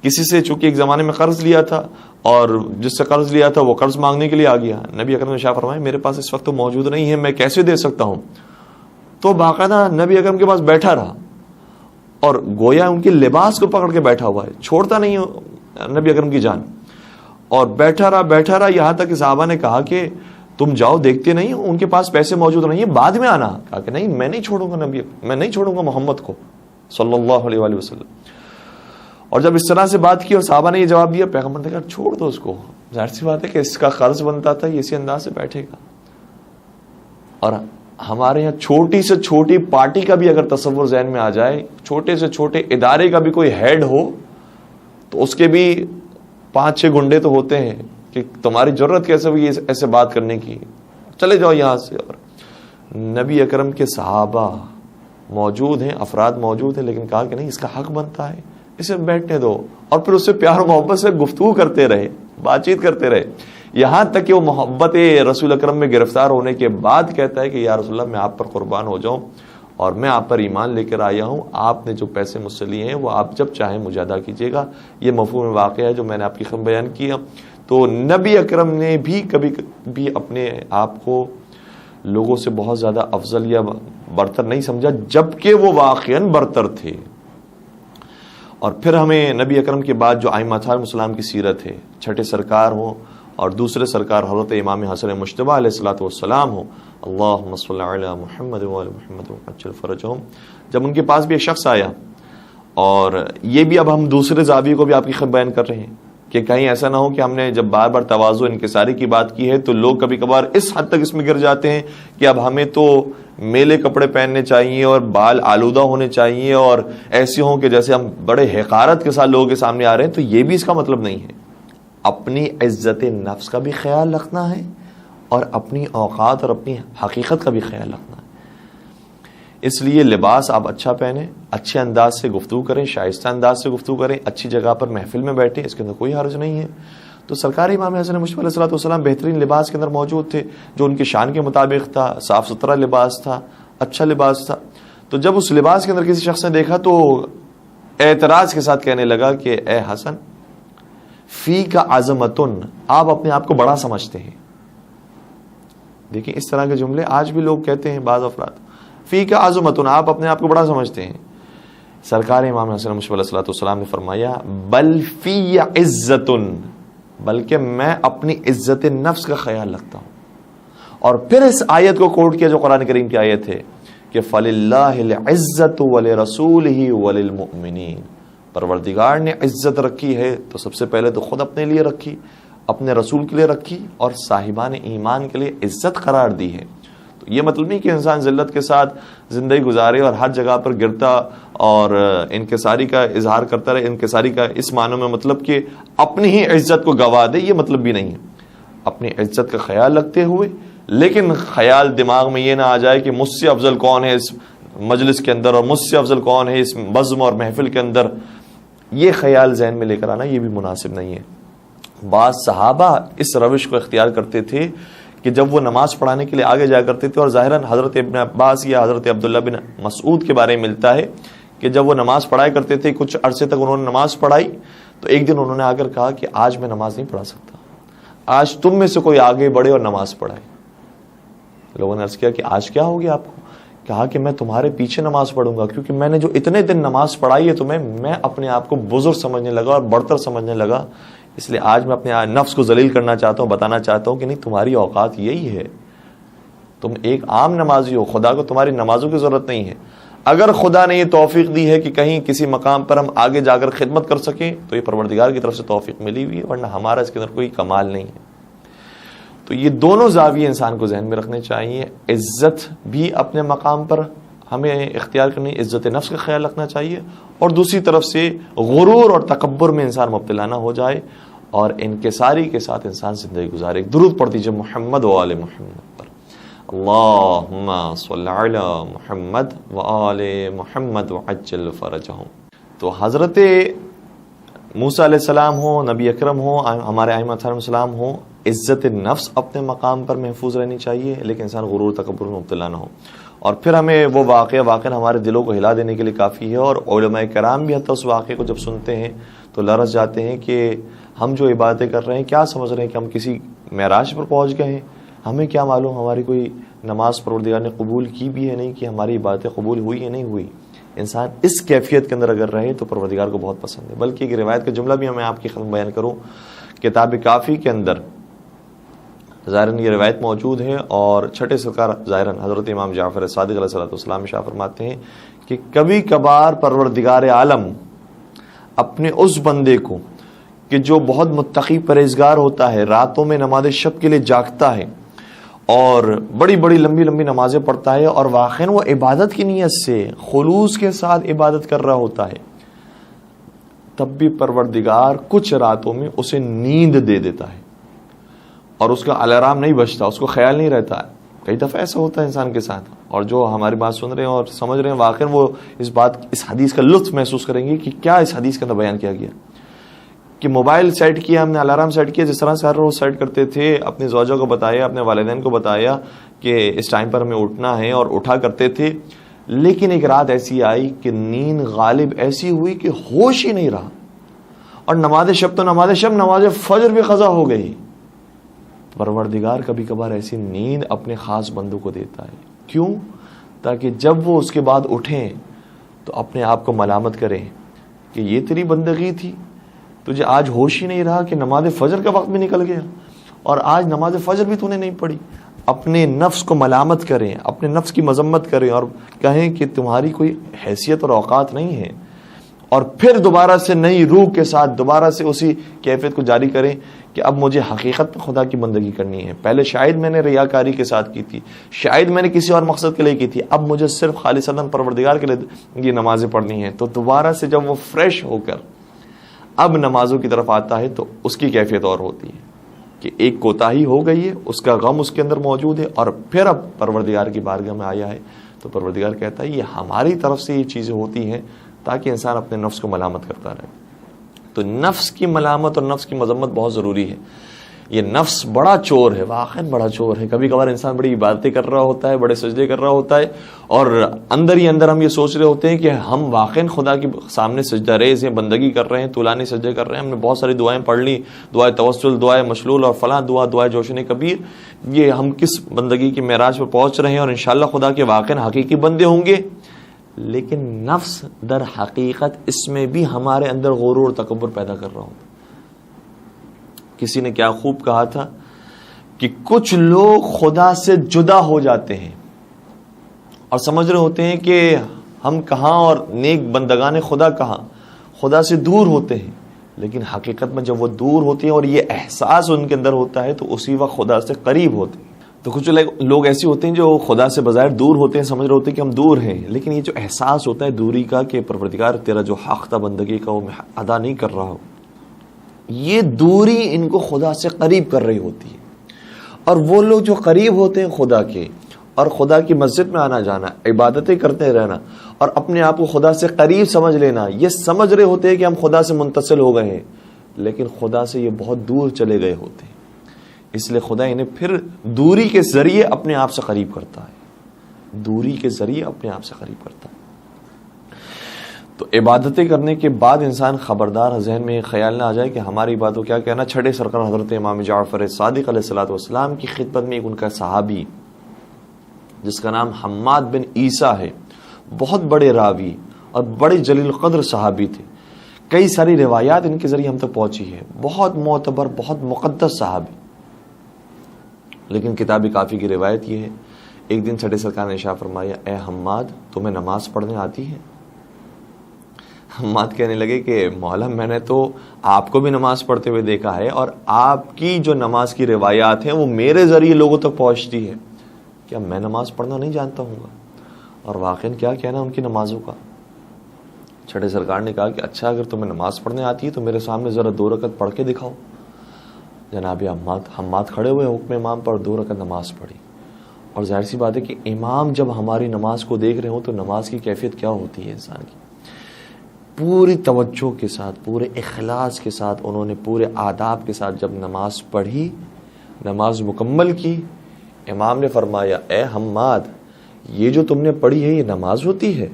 کسی سے چونکہ ایک زمانے میں قرض لیا تھا اور جس سے قرض لیا تھا وہ قرض مانگنے کے لیے آ گیا، نبی اکرم نے ارشاد فرمایا میرے پاس اس وقت تو موجود نہیں ہے، میں کیسے دے سکتا ہوں؟ تو باقاعدہ نبی اکرم کے پاس بیٹھا رہا اور گویا ان کے لباس کو پکڑ کے بیٹھا ہوا ہے، چھوڑتا نہیں نبی اکرم کی جان، اور بیٹھا رہا یہاں تک کہ صحابہ نے کہا کہ تم جاؤ دیکھتے نہیں ہو ان کے پاس پیسے موجود نہیں ہیں، بعد میں آنا. کہا کہ نہیں میں نہیں چھوڑوں گا نبی، میں نہیں چھوڑوں گا محمد کو صلی اللہ علیہ وآلہ وسلم. اور جب اس طرح سے بات کی اور صحابہ نے یہ جواب دیا، پیغمبر نے کہا چھوڑ دو اس کو، ظاہر سی بات ہے کہ اس کا قرض بنتا تھا، یہ اسی انداز سے بیٹھے گا. اور ہمارے یہاں چھوٹی سے چھوٹی پارٹی کا بھی اگر تصور ذہن میں آ جائے، چھوٹے سے چھوٹے ادارے کا بھی کوئی ہیڈ ہو تو اس کے بھی 5-6 گنڈے تو ہوتے ہیں کہ تمہاری ضرورت کیسے ہوئی ایسے بات کرنے کی، چلے جاؤ یہاں سے. اور نبی اکرم کے صحابہ موجود ہیں، افراد موجود ہیں، لیکن کہا کہ نہیں اس کا حق بنتا ہے، اسے بیٹھنے دو. اور پھر اس سے پیار و محبت سے گفتگو کرتے رہے، بات چیت کرتے رہے، یہاں تک کہ وہ محبت رسول اکرم میں گرفتار ہونے کے بعد کہتا ہے کہ یا رسول اللہ میں آپ پر قربان ہو جاؤں اور میں آپ پر ایمان لے کر آیا ہوں، آپ نے جو پیسے مجھ سے لیے ہیں وہ آپ جب چاہیں مجھے ادا کیجیے گا. یہ مفہوم واقعہ ہے جو میں نے آپ کی خدمت بیان کیا. تو نبی اکرم نے بھی کبھی بھی اپنے آپ کو لوگوں سے بہت زیادہ افضل یا برتر نہیں سمجھا، جبکہ وہ واقعاً برتر تھے. اور پھر ہمیں نبی اکرم کے بعد جو ائمہ علیہم السلام کی سیرت ہے، چھٹے سرکار ہوں اور دوسرے سرکار حضرت امام حسن مجتبیٰ علیہ الصلوۃ والسلام ہوں، اللہم صلی علی محمد وعلی محمد وعجل فرجہم. جب ان کے پاس بھی ایک شخص آیا، اور یہ بھی اب ہم دوسرے زاویے کو بھی آپ کی خدمت بیان کر رہے ہیں کہ کہیں ایسا نہ ہو کہ ہم نے جب بار بار تواضع انکساری کی بات کی ہے تو لوگ کبھی کبھار اس حد تک اس میں گر جاتے ہیں کہ اب ہمیں تو میلے کپڑے پہننے چاہیے اور بال آلودہ ہونے چاہیے اور ایسے ہوں کہ جیسے ہم بڑے حقارت کے ساتھ لوگوں کے سامنے آ رہے ہیں. تو یہ بھی اس کا مطلب نہیں ہے. اپنی عزت نفس کا بھی خیال رکھنا ہے اور اپنی اوقات اور اپنی حقیقت کا بھی خیال رکھنا ہے. اس لیے لباس آپ اچھا پہنیں، اچھے انداز سے گفتگو کریں، شائستہ انداز سے گفتگو کریں، اچھی جگہ پر محفل میں بیٹھیں، اس کے اندر کوئی حرج نہیں ہے. تو سرکار امام حسن مجتبیٰ علیہ الصلوۃ والسلام بہترین لباس کے اندر موجود تھے جو ان کی شان کے مطابق تھا، صاف ستھرا لباس تھا، اچھا لباس تھا. تو جب اس لباس کے اندر کسی شخص نے دیکھا تو اعتراض کے ساتھ کہنے لگا کہ اے حسن فی کا عظمتن، آپ اپنے آپ کو بڑا سمجھتے ہیں. دیکھیں اس طرح کے جملے آج بھی لوگ کہتے ہیں بعض افراد، فی کا عظمتن، آپ اپنے آپ کو بڑا سمجھتے ہیں. سرکار امام حسن مجتبیٰ علیہ الصلوۃ والسلام نے فرمایا بل فی عزتن، بلکہ میں اپنی عزت نفس کا خیال رکھتا ہوں. اور پھر اس آیت کو کوٹ کیا جو قرآن کریم کی آیت ہے کہ فَلِلَّهِ الْعِزَّةُ وَلِرَسُولِهِ وَلِلْمُؤْمِنِينَ، پروردگار نے عزت رکھی ہے تو سب سے پہلے تو خود اپنے لیے رکھی، اپنے رسول کے لیے رکھی، اور صاحبان ایمان کے لیے عزت قرار دی ہے. تو یہ مطلب نہیں کہ انسان ذلت کے ساتھ زندگی گزارے اور ہر جگہ پر گرتا اور انکساری کا اظہار کرتا رہے. انکساری کا اس معنی میں مطلب کہ اپنی ہی عزت کو گوا دے، یہ مطلب بھی نہیں ہے. اپنی عزت کا خیال رکھتے ہوئے، لیکن خیال دماغ میں یہ نہ آ جائے کہ مجھ سے افضل کون ہے اس مجلس کے اندر اور مجھ سے افضل کون ہے اس بزم اور محفل کے اندر. یہ خیال ذہن میں لے کر آنا یہ بھی مناسب نہیں ہے. بعض صحابہ اس روش کو اختیار کرتے تھے کہ جب وہ نماز پڑھانے کے لیے آگے جایا کرتے تھے، اور ظاہراً حضرت ابن عباس یا حضرت عبداللہ بن مسعود کے بارے میں ملتا ہے کہ جب وہ نماز پڑھایا کرتے تھے، کچھ عرصے تک انہوں نے نماز پڑھائی، تو ایک دن انہوں نے آ کر کہا کہ آج میں نماز نہیں پڑھا سکتا، آج تم میں سے کوئی آگے بڑھے اور نماز پڑھائے. لوگوں نے عرض کیا کہ آج کیا ہو گیا آپ کو؟ کہا کہ میں تمہارے پیچھے نماز پڑھوں گا، کیونکہ میں نے جو اتنے دن نماز پڑھائی ہے تمہیں، میں اپنے آپ کو بزرگ سمجھنے لگا اور برتر سمجھنے لگا، اس لیے آج میں اپنے نفس کو ذلیل کرنا چاہتا ہوں، بتانا چاہتا ہوں کہ نہیں، تمہاری اوقات یہی ہے. تم ایک عام نمازی ہو، خدا کو تمہاری نمازوں کی ضرورت نہیں ہے. اگر خدا نے یہ توفیق دی ہے کہ کہیں کسی مقام پر ہم آگے جا کر خدمت کر سکیں تو یہ پروردگار کی طرف سے توفیق ملی ہوئی ہے، ورنہ ہمارا اس کے اندر کوئی کمال نہیں ہے. تو یہ دونوں زاویے انسان کو ذہن میں رکھنے چاہیے. عزت بھی اپنے مقام پر ہمیں اختیار کرنی، عزت نفس کا خیال رکھنا چاہیے، اور دوسری طرف سے غرور اور تکبر میں انسان مبتلا نہ ہو جائے اور انکساری کے ساتھ انسان زندگی گزارے. ایک درود پڑھ دیجیے محمد و آل محمد پر. اللہم صلی علی محمد و آل محمد وعجل فرجہم. تو حضرت موسیٰ علیہ السلام ہو، نبی اکرم ہو، ہمارے ائمہ علیہ السلام ہو، عزت نفس اپنے مقام پر محفوظ رہنی چاہیے، لیکن انسان غرور تکبر میں مبتلا نہ ہو. اور پھر ہمیں وہ واقعہ ہمارے دلوں کو ہلا دینے کے لیے کافی ہے، اور علماء کرام بھی حتیٰ اس واقعے کو جب سنتے ہیں تو لرز جاتے ہیں کہ ہم جو عبادتیں کر رہے ہیں کیا سمجھ رہے ہیں کہ ہم کسی معراج پر پہنچ گئے ہیں. ہمیں کیا معلوم ہماری کوئی نماز پروردگار نے قبول کی بھی ہے نہیں، کہ ہماری عبادتیں قبول ہوئی یا نہیں ہوئی. انسان اس کیفیت کے اندر اگر رہے تو پروردگار کو بہت پسند ہے. بلکہ ایک روایت کا جملہ بھی میں آپ کی خدمت بیان کروں. کتاب کافی کے اندر ظاہراً یہ روایت موجود ہے، اور چھٹے سرکار ظاہراً حضرت امام جعفر صادق علیہ الصلوۃ والسلام ارشاد فرماتے ہیں کہ کبھی کبھار پروردگار عالم اپنے اس بندے کو کہ جو بہت متقی پرہیزگار ہوتا ہے، راتوں میں نماز شب کے لیے جاگتا ہے اور بڑی بڑی لمبی لمبی نمازیں پڑھتا ہے، اور واقعاً وہ عبادت کی نیت سے خلوص کے ساتھ عبادت کر رہا ہوتا ہے، تب بھی پروردگار کچھ راتوں میں اسے نیند دے دیتا ہے اور اس کا الارم نہیں بجتا، اس کو خیال نہیں رہتا ہے۔ کئی دفعہ ایسا ہوتا ہے انسان کے ساتھ، اور جو ہماری بات سن رہے ہیں اور سمجھ رہے ہیں واقعاً وہ اس حدیث کا لطف محسوس کریں گے کہ کیا اس حدیث کے اندر بیان کیا گیا، کہ موبائل سیٹ کیا ہم نے، الارم سیٹ کیا، جس طرح سے ہر روز سیٹ کرتے تھے، اپنی زوجہ کو بتایا، اپنے والدین کو بتایا کہ اس ٹائم پر ہمیں اٹھنا ہے، اور اٹھا کرتے تھے، لیکن ایک رات ایسی آئی کہ نیند غالب ایسی ہوئی کہ ہوش ہی نہیں رہا، اور نماز شب تو نماز شب، نماز فجر بھی قضا ہو گئی۔ پروردگار کبھی کبھار ایسی نیند اپنے خاص بندوں کو دیتا ہے، کیوں؟ تاکہ جب وہ اس کے بعد اٹھیں تو اپنے آپ کو ملامت کریں کہ یہ تیری بندگی تھی، تجھے آج ہوش ہی نہیں رہا کہ نماز فجر کا وقت بھی نکل گیا، اور آج نماز فجر بھی تو نے نہیں پڑھی۔ اپنے نفس کو ملامت کریں، اپنے نفس کی مذمت کریں، اور کہیں کہ تمہاری کوئی حیثیت اور اوقات نہیں ہے، اور پھر دوبارہ سے نئی روح کے ساتھ دوبارہ سے اسی کیفیت کو جاری کریں کہ اب مجھے حقیقت میں خدا کی بندگی کرنی ہے۔ پہلے شاید میں نے ریاکاری کے ساتھ کی تھی، شاید میں نے کسی اور مقصد کے لیے کی تھی، اب مجھے صرف خالصتاً پروردگار کے لیے یہ نمازیں پڑھنی ہیں۔ تو دوبارہ سے جب وہ فریش ہو کر اب نمازوں کی طرف آتا ہے تو اس کی کیفیت اور ہوتی ہے کہ ایک کوتاہی ہو گئی ہے، اس کا غم اس کے اندر موجود ہے، اور پھر اب پروردگار کی بارگاہ میں آیا ہے تو پروردگار کہتا ہے یہ ہماری طرف سے یہ چیزیں ہوتی ہیں تاکہ انسان اپنے نفس کو ملامت کرتا رہے۔ تو نفس کی ملامت اور نفس کی مذمت بہت ضروری ہے۔ یہ نفس بڑا چور ہے، واقعا بڑا چور ہے۔ کبھی کبھار انسان بڑی عبادتیں کر رہا ہوتا ہے، بڑے سجدے کر رہا ہوتا ہے، اور اندر ہی اندر ہم یہ سوچ رہے ہوتے ہیں کہ ہم واقعا خدا کے سامنے سجدہ ریز ہیں، بندگی کر رہے ہیں، طولانی سجدے کر رہے ہیں، ہم نے بہت ساری دعائیں پڑھ لی، دعائے توسل، دعائے مشلول اور فلاں دعائے جوشن کبیر، یہ ہم کس بندگی کی معراج پر پہنچ رہے ہیں، اور انشاءاللہ خدا کے واقعا حقیقی بندے ہوں گے۔ لیکن نفس در حقیقت اس میں بھی ہمارے اندر غرور اور تکبر پیدا کر رہا ہوتا۔ کسی نے کیا خوب کہا تھا کہ کچھ لوگ خدا سے جدا ہو جاتے ہیں اور سمجھ رہے ہوتے ہیں کہ ہم کہاں اور نیک بندگان خدا کہاں، خدا سے دور ہوتے ہیں، لیکن حقیقت میں جب وہ دور ہوتے ہیں اور یہ احساس ان کے اندر ہوتا ہے تو اسی وقت خدا سے قریب ہوتے ہیں۔ تو کچھ لوگ ایسے ہوتے ہیں جو خدا سے بظاہر دور ہوتے ہیں، سمجھ رہے ہوتے ہیں کہ ہم دور ہیں، لیکن یہ جو احساس ہوتا ہے دوری کا کہ پروردگار تیرا جو حق تھا بندگی کا وہ میں ادا نہیں کر رہا ہوں، یہ دوری ان کو خدا سے قریب کر رہی ہوتی ہے۔ اور وہ لوگ جو قریب ہوتے ہیں خدا کے، اور خدا کی مسجد میں آنا جانا، عبادتیں کرتے رہنا، اور اپنے آپ کو خدا سے قریب سمجھ لینا، یہ سمجھ رہے ہوتے ہیں کہ ہم خدا سے منتصل ہو گئے ہیں، لیکن خدا سے یہ بہت دور چلے گئے ہوتے ہیں۔ اس لیے خدا انہیں پھر دوری کے ذریعے اپنے آپ سے قریب کرتا ہے، دوری کے ذریعے اپنے آپ سے قریب کرتا ہے۔ تو عبادتیں کرنے کے بعد انسان خبردار ذہن میں خیال نہ آ جائے کہ ہماری بات کو کیا کہنا۔ چھٹے سرکار حضرت امام جعفر صادق علیہ الصلوۃ والسلام کی خدمت میں ایک ان کا صحابی جس کا نام حماد بن عیسیٰ ہے، بہت بڑے راوی اور بڑے جلیل القدر صحابی تھے، کئی ساری روایات ان کے ذریعے ہم تک پہنچی ہے، بہت معتبر، بہت مقدس صحابی۔ لیکن کتاب کافی کی روایت یہ ہے، ایک دن چھٹے سرکار نے ارشاد فرمایا، اے حماد تمہیں نماز پڑھنے آتی ہے؟ حماد کہنے لگے کہ مولا میں نے تو آپ کو بھی نماز پڑھتے ہوئے دیکھا ہے، اور آپ کی جو نماز کی روایات ہیں وہ میرے ذریعے لوگوں تک پہنچتی ہے، کیا میں نماز پڑھنا نہیں جانتا ہوں گا؟ اور واقعاً کیا کہنا ان کی نمازوں کا۔ چھٹے سرکار نے کہا کہ اچھا اگر تمہیں نماز پڑھنے آتی ہے تو میرے سامنے ذرا 2 رکعت پڑھ کے دکھاؤ۔ جناب حماد کھڑے ہوئے حکم امام پر 2 رکعت نماز پڑھی، اور ظاہر سی بات ہے کہ امام جب ہماری نماز کو دیکھ رہے ہوں تو نماز کی کیفیت کیا ہوتی ہے انسان کی۔ پوری توجہ کے ساتھ، پورے اخلاص کے ساتھ انہوں نے پورے آداب کے ساتھ جب نماز پڑھی، نماز مکمل کی، امام نے فرمایا، اے حماد یہ جو تم نے پڑھی ہے یہ نماز ہوتی ہے؟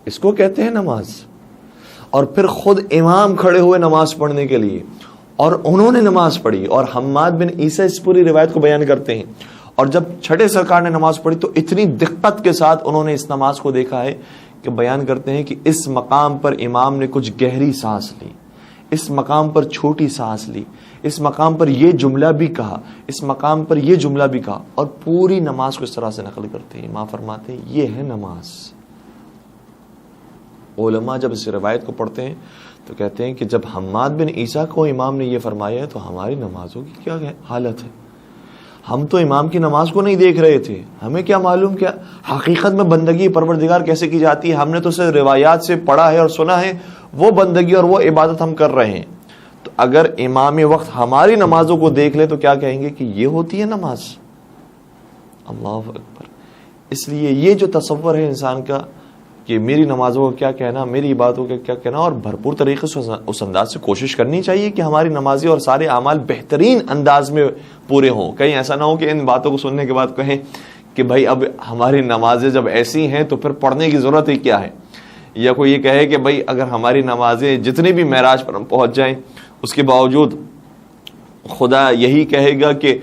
اس کو کہتے ہیں نماز؟ اور پھر خود امام کھڑے ہوئے نماز پڑھنے کے لیے، اور انہوں نے نماز پڑھی، اور حماد بن عیسیٰ اس پوری روایت کو بیان کرتے ہیں، اور جب چھٹے سرکار نے نماز پڑھی تو اتنی دقت کے ساتھ انہوں نے اس نماز کو دیکھا ہے کہ بیان کرتے ہیں کہ اس مقام پر امام نے کچھ گہری سانس لی، اس مقام پر چھوٹی سانس لی، اس مقام پر یہ جملہ بھی کہا، اس مقام پر یہ جملہ بھی کہا، اور پوری نماز کو اس طرح سے نقل کرتے ہیں. امام فرماتے ہیں یہ ہے نماز. علماء جب اس روایت کو پڑھتے ہیں تو کہتے ہیں کہ جب حماد بن عیسیٰ کو امام نے یہ فرمایا ہے تو ہماری نمازوں کی کیا حالت ہے. ہم تو امام کی نماز کو نہیں دیکھ رہے تھے، ہمیں کیا معلوم کیا حقیقت میں بندگی پروردگار کیسے کی جاتی ہے. ہم نے تو صرف روایات سے پڑھا ہے اور سنا ہے، وہ بندگی اور وہ عبادت ہم کر رہے ہیں. تو اگر امام وقت ہماری نمازوں کو دیکھ لے تو کیا کہیں گے کہ یہ ہوتی ہے نماز. اللہ اکبر. اس لیے یہ جو تصور ہے انسان کا کہ میری نمازوں کا کیا کہنا، میری عبادتوں کا کیا کہنا، اور بھرپور طریقے سے اس انداز سے کوشش کرنی چاہیے کہ ہماری نمازیں اور سارے اعمال بہترین انداز میں پورے ہوں. کہیں ایسا نہ ہو کہ ان باتوں کو سننے کے بعد کہیں کہ بھائی اب ہماری نمازیں جب ایسی ہیں تو پھر پڑھنے کی ضرورت ہی کیا ہے، یا کوئی یہ کہے کہ بھائی اگر ہماری نمازیں جتنی بھی معراج پر ہم پہنچ جائیں اس کے باوجود خدا یہی کہے گا کہ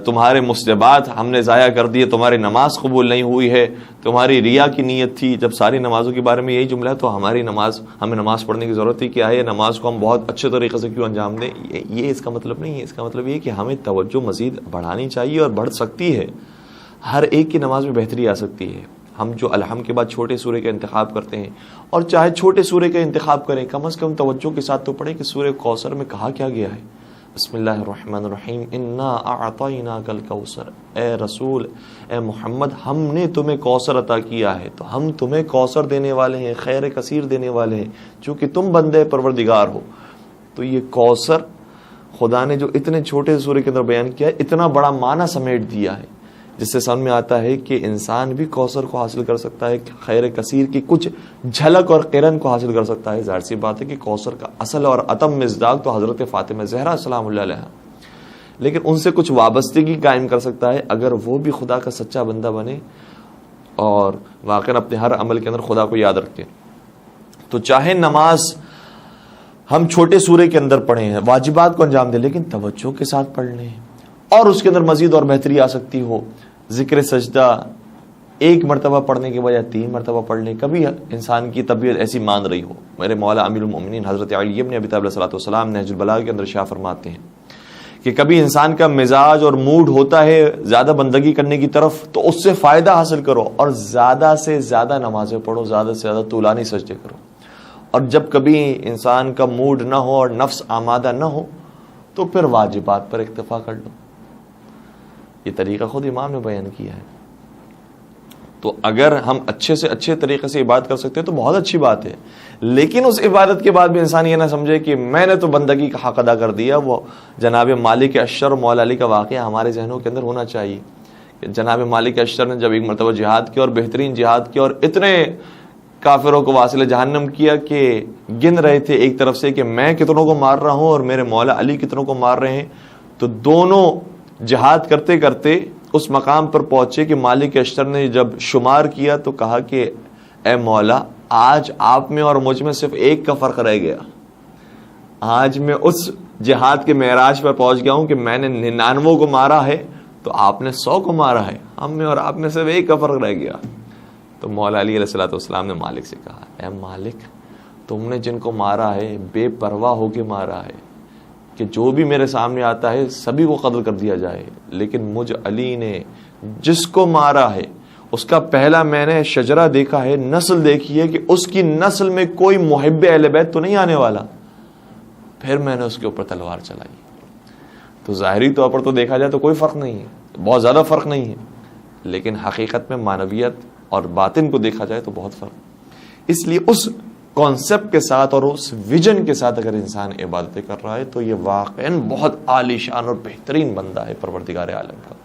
تمہارے مستحبات ہم نے ضائع کر دیے، تمہاری نماز قبول نہیں ہوئی ہے، تمہاری ریا کی نیت تھی. جب ساری نمازوں کے بارے میں یہی جملہ ہے تو ہماری نماز، ہمیں نماز پڑھنے کی ضرورت ہی کیا ہے، نماز کو ہم بہت اچھے طریقے سے کیوں انجام دیں. یہ اس کا مطلب نہیں ہے. اس کا مطلب یہ ہے کہ ہمیں توجہ مزید بڑھانی چاہیے اور بڑھ سکتی ہے. ہر ایک کی نماز میں بہتری آ سکتی ہے. ہم جو الحمد کے بعد چھوٹے سورے کا انتخاب کرتے ہیں، اور چاہے چھوٹے سورے کا انتخاب کریں کم از کم توجہ کے ساتھ تو پڑھیں کہ سورہ کوثر میں کہا کیا گیا ہے. بسم اللہ الرحمن الرحیم انا اعطیناک الکوثر. اے رسول، اے محمد، ہم نے تمہیں کوثر عطا کیا ہے. تو ہم تمہیں کوثر دینے والے ہیں، خیر کثیر دینے والے ہیں، چونکہ تم بندے پروردگار ہو. تو یہ کوثر خدا نے جو اتنے چھوٹے سورے کے اندر بیان کیا ہے، اتنا بڑا معنی سمیٹ دیا ہے، جس سے سمجھ میں آتا ہے کہ انسان بھی کوثر کو حاصل کر سکتا ہے، خیر کثیر کی کچھ جھلک اور قرن کو حاصل کر سکتا ہے. ظاہر سی بات ہے کہ کوثر کا اصل اور اتم مصداق تو حضرت فاطمہ زہرا سلام اللہ علیہا، لیکن ان سے کچھ وابستگی قائم کر سکتا ہے اگر وہ بھی خدا کا سچا بندہ بنے اور واقعا اپنے ہر عمل کے اندر خدا کو یاد رکھے. تو چاہے نماز ہم چھوٹے سورے کے اندر پڑھیں ہیں، واجبات کو انجام دیں، لیکن توجہ کے ساتھ پڑھ لیں اور اس کے اندر مزید اور بہتری آ سکتی ہو. ذکر سجدہ ایک مرتبہ پڑھنے کے بجائے 3 مرتبہ پڑھ لیں. کبھی انسان کی طبیعت ایسی مان رہی ہو. میرے مولا امیر المؤمنین حضرت علی بن ابی طالب علیہ الصلوۃ والسلام نہج البلاغہ کے اندر شاہ فرماتے ہیں کہ کبھی انسان کا مزاج اور موڈ ہوتا ہے زیادہ بندگی کرنے کی طرف، تو اس سے فائدہ حاصل کرو اور زیادہ سے زیادہ نمازیں پڑھو، زیادہ سے زیادہ طولانی سجدے کرو. اور جب کبھی انسان کا موڈ نہ ہو اور نفس آمادہ نہ ہو تو پھر واجبات پر اکتفا کر لو. یہ طریقہ خود امام نے بیان کیا ہے. تو اگر ہم اچھے سے اچھے طریقے سے عبادت کر سکتے ہیں تو بہت اچھی بات ہے، لیکن اس عبادت کے بعد بھی انسان یہ نہ سمجھے کہ میں نے تو بندگی کا حق ادا کر دیا. وہ جناب مالک اشتر اور مولا علی کا واقعہ ہمارے ذہنوں کے اندر ہونا چاہیے کہ جناب مالک اشتر نے جب ایک مرتبہ جہاد کیا اور بہترین جہاد کیا اور اتنے کافروں کو واصل جہنم کیا کہ گن رہے تھے ایک طرف سے کہ میں کتنوں کو مار رہا ہوں اور میرے مولا علی کتنوں کو مار رہے ہیں. تو دونوں جہاد کرتے کرتے اس مقام پر پہنچے کہ مالک اشتر نے جب شمار کیا تو کہا کہ اے مولا، آج آپ میں اور مجھ میں صرف ایک کا فرق رہ گیا. آج میں اس جہاد کے معراج پر پہنچ گیا ہوں کہ میں نے 99 کو مارا ہے تو آپ نے 100 کو مارا ہے، ہم میں اور آپ میں صرف ایک کا فرق رہ گیا. تو مولا علی علیہ الصلوۃ والسلام نے مالک سے کہا، اے مالک، تم نے جن کو مارا ہے بے پرواہ ہو کے مارا ہے کہ جو بھی میرے سامنے آتا ہے سبھی کو قتل کر دیا جائے، لیکن مجھ علی نے جس کو مارا ہے اس کا پہلا میں نے شجرہ دیکھا ہے، نسل دیکھی ہے کہ اس کی نسل میں کوئی محب اہل بیت تو نہیں آنے والا، پھر میں نے اس کے اوپر تلوار چلائی. تو ظاہری طور پر تو دیکھا جائے تو کوئی فرق نہیں ہے، بہت زیادہ فرق نہیں ہے، لیکن حقیقت میں معنویت اور باطن کو دیکھا جائے تو بہت فرق. اس لیے اس کانسیپٹ کے ساتھ اور اس ویژن کے ساتھ اگر انسان عبادتیں کر رہا ہے تو یہ واقعاً بہت عالی شان اور بہترین بندہ ہے پروردگار عالم کا.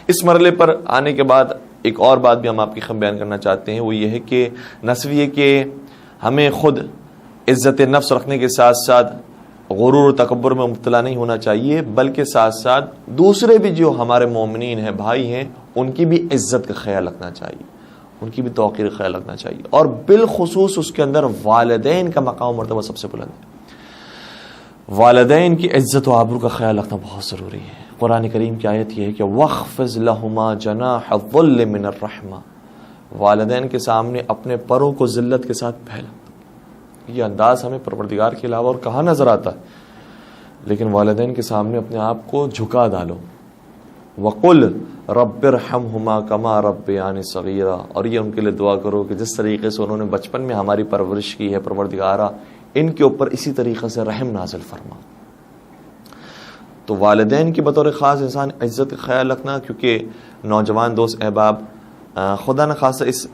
اس مرحلے پر آنے کے بعد ایک اور بات بھی ہم آپ کی خدمت بیان کرنا چاہتے ہیں، وہ یہ ہے کہ نہ صرف یہ کہ ہمیں خود عزت نفس رکھنے کے ساتھ ساتھ غرور و تکبر میں مبتلا نہیں ہونا چاہیے، بلکہ ساتھ ساتھ دوسرے بھی جو ہمارے مومنین ہیں، بھائی ہیں، ان کی بھی عزت کا خیال رکھنا چاہیے، ان کی بھی توقیر کا خیال رکھنا چاہیے. اور بالخصوص اس کے اندر والدین کا مقام مرتبہ سب سے بلند ہے. والدین کی عزت و آبرو کا خیال رکھنا بہت ضروری ہے. قرآن کریم کی آیت یہ ہے کہ وَخْفِضْ لَهُمَا جَنَاحَ الظُّلِّ مِنَ الرَّحْمَةِ، والدین کے سامنے اپنے پروں کو ذلت کے ساتھ پھیلا. یہ انداز ہمیں پروردگار کے علاوہ اور کہاں نظر آتا ہے؟ لیکن والدین کے سامنے اپنے آپ کو جھکا ڈالو. وَقُلْ رَبِّ ارْحَمْهُمَا كَمَا رَبَّيَانِي صَغِيرًا، اور یہ ان کے لیے دعا کرو کہ جس طریقے سے انہوں نے بچپن میں ہماری پرورش کی ہے، پروردگارا ان کے اوپر اسی طریقے سے رحم نازل فرما. تو والدین کی بطور خاص انسان عزت کا خیال رکھنا، کیونکہ نوجوان دوست احباب خدا نہ خاصہ اس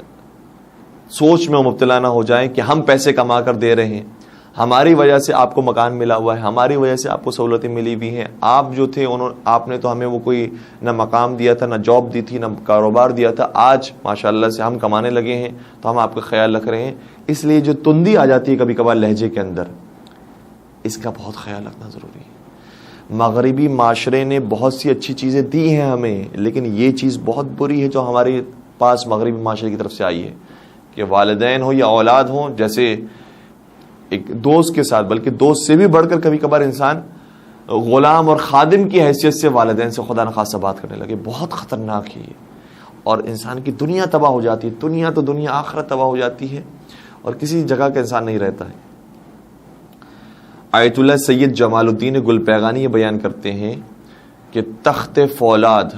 سوچ میں مبتلا نہ ہو جائیں کہ ہم پیسے کما کر دے رہے ہیں، ہماری وجہ سے آپ کو مکان ملا ہوا ہے، ہماری وجہ سے آپ کو سہولتیں ملی ہوئی ہیں. آپ جو تھے آپ نے تو ہمیں وہ کوئی نہ مقام دیا تھا، نہ جاب دی تھی، نہ کاروبار دیا تھا. آج ماشاءاللہ سے ہم کمانے لگے ہیں تو ہم آپ کا خیال رکھ رہے ہیں. اس لیے جو تندی آ جاتی ہے کبھی کبھار لہجے کے اندر، اس کا بہت خیال رکھنا ضروری ہے. مغربی معاشرے نے بہت سی اچھی چیزیں دی ہیں ہمیں، لیکن یہ چیز بہت بری ہے جو ہمارے پاس مغربی معاشرے کی طرف سے آئی ہے کہ والدین ہو یا اولاد ہوں، جیسے ایک دوست کے ساتھ، بلکہ دوست سے بھی بڑھ کر کبھی کبھار انسان غلام اور خادم کی حیثیت سے والدین سے خدا نخواستہ بات کرنے لگے. بہت خطرناک ہے یہ، اور انسان کی دنیا تباہ ہو جاتی ہے. دنیا تو دنیا، آخرت تباہ ہو جاتی ہے اور کسی جگہ کا انسان نہیں رہتا ہے. آیت اللہ سید جمال الدین گل پیغانی یہ بیان کرتے ہیں کہ تخت فولاد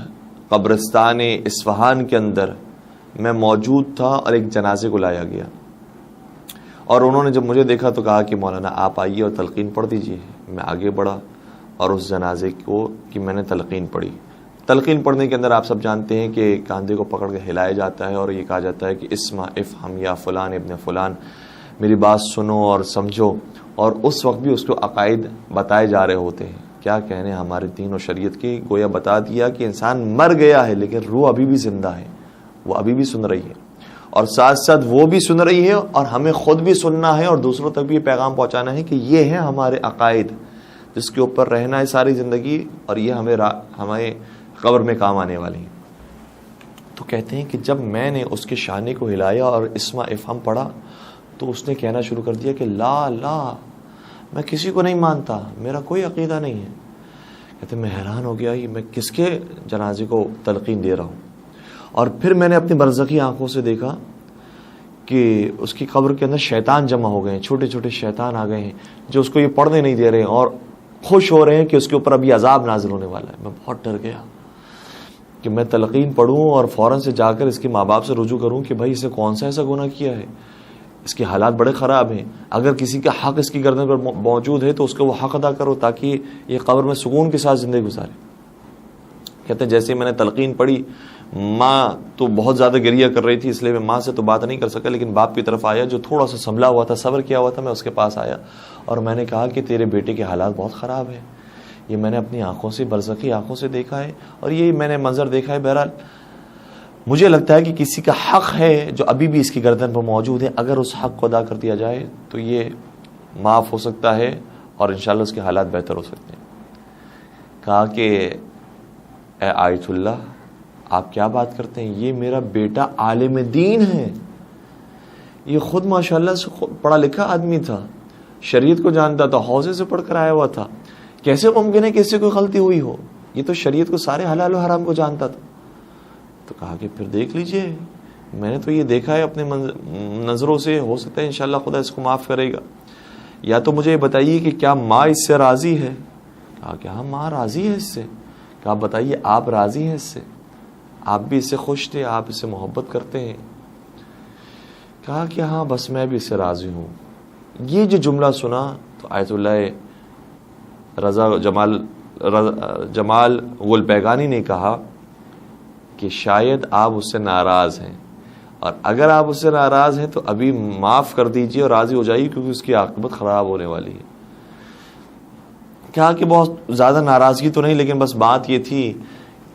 قبرستان اصفہان کے اندر میں موجود تھا اور ایک جنازے کو لایا گیا، اور انہوں نے جب مجھے دیکھا تو کہا کہ مولانا آپ آئیے اور تلقین پڑھ دیجئے. میں آگے بڑھا اور اس جنازے کو کہ میں نے تلقین پڑھی. تلقین پڑھنے کے اندر آپ سب جانتے ہیں کہ کاندھے کو پکڑ کے ہلایا جاتا ہے اور یہ کہا جاتا ہے کہ اسمع افہم یا فلان ابن فلان، میری بات سنو اور سمجھو. اور اس وقت بھی اس کو عقائد بتائے جا رہے ہوتے ہیں. کیا کہنے ہمارے دین و شریعت کی، گویا بتا دیا کہ انسان مر گیا ہے لیکن روح ابھی بھی زندہ ہے، وہ ابھی بھی سن رہی ہے، اور ساتھ ساتھ وہ بھی سن رہی ہے اور ہمیں خود بھی سننا ہے اور دوسروں تک بھی یہ پیغام پہنچانا ہے کہ یہ ہے ہمارے عقائد جس کے اوپر رہنا ہے ساری زندگی، اور یہ ہمیں قبر میں کام آنے والی ہیں. تو کہتے ہیں کہ جب میں نے اس کے شانے کو ہلایا اور اسمع افہم پڑھا تو اس نے کہنا شروع کر دیا کہ لا لا، میں کسی کو نہیں مانتا، میرا کوئی عقیدہ نہیں ہے. کہتے میں حیران ہو گیا، یہ میں کس کے جنازے کو تلقین دے رہا ہوں. اور پھر میں نے اپنی برزخی آنکھوں سے دیکھا کہ اس کی قبر کے اندر شیطان جمع ہو گئے ہیں، چھوٹے چھوٹے شیطان آ گئے ہیں جو اس کو یہ پڑھنے نہیں دے رہے ہیں اور خوش ہو رہے ہیں کہ اس کے اوپر ابھی عذاب نازل ہونے والا ہے. میں بہت ڈر گیا کہ میں تلقین پڑھوں اور فوراً سے جا کر اس کے ماں باپ سے رجوع کروں کہ بھائی اسے کون سا ایسا گناہ کیا ہے، اس کے حالات بڑے خراب ہیں، اگر کسی کا حق اس کی گردن پر موجود ہے تو اس کا وہ حق ادا کرو تاکہ یہ قبر میں سکون کے ساتھ زندگی گزارے. کہتے ہیں جیسے میں نے تلقین پڑھی، ماں تو بہت زیادہ گریہ کر رہی تھی، اس لیے میں ماں سے تو بات نہیں کر سکا، لیکن باپ کی طرف آیا جو تھوڑا سا سنبھلا ہوا تھا، صبر کیا ہوا تھا. میں اس کے پاس آیا اور میں نے کہا کہ تیرے بیٹے کے حالات بہت خراب ہیں، یہ میں نے اپنی آنکھوں سے، برزخی آنکھوں سے دیکھا ہے اور یہ میں نے منظر دیکھا ہے. بہرحال مجھے لگتا ہے کہ کسی کا حق ہے جو ابھی بھی اس کی گردن پر موجود ہے، اگر اس حق کو ادا کر دیا جائے تو یہ معاف ہو سکتا ہے اور انشاءاللہ اس کے حالات بہتر ہو سکتے ہیں. کہا کہ اے آیت اللہ، آپ کیا بات کرتے ہیں، یہ میرا بیٹا عالم دین ہے، یہ خود ماشاءاللہ سے پڑھا لکھا آدمی تھا، شریعت کو جانتا تھا، حوزے سے پڑھ کر آیا ہوا تھا، کیسے ممکن ہے کہ اس سے کوئی غلطی ہوئی ہو، یہ تو شریعت کو سارے حلال و حرام کو جانتا تھا. تو کہا کہ پھر دیکھ لیجئے، میں نے تو یہ دیکھا ہے اپنے نظروں سے، ہو سکتا ہے انشاءاللہ خدا اس کو معاف کرے گا. یا تو مجھے یہ بتائیے کہ کیا ماں اس سے راضی ہے. کہا کہ ہاں ماں راضی ہے اس سے. کہا بتائیے آپ راضی ہیں اس سے، آپ بھی اس سے خوش تھے، آپ اس سے محبت کرتے ہیں. کہا کہ ہاں بس میں بھی اس سے راضی ہوں. یہ جو جملہ سنا تو آیت اللہ رضا جمال گل پیغانی نے کہا کہ شاید آپ اس سے ناراض ہیں، اور اگر آپ اس سے ناراض ہیں تو ابھی معاف کر دیجئے اور راضی ہو جائیے کیونکہ اس کی عاقبت خراب ہونے والی ہے. کہا کہ بہت زیادہ ناراضگی تو نہیں، لیکن بس بات یہ تھی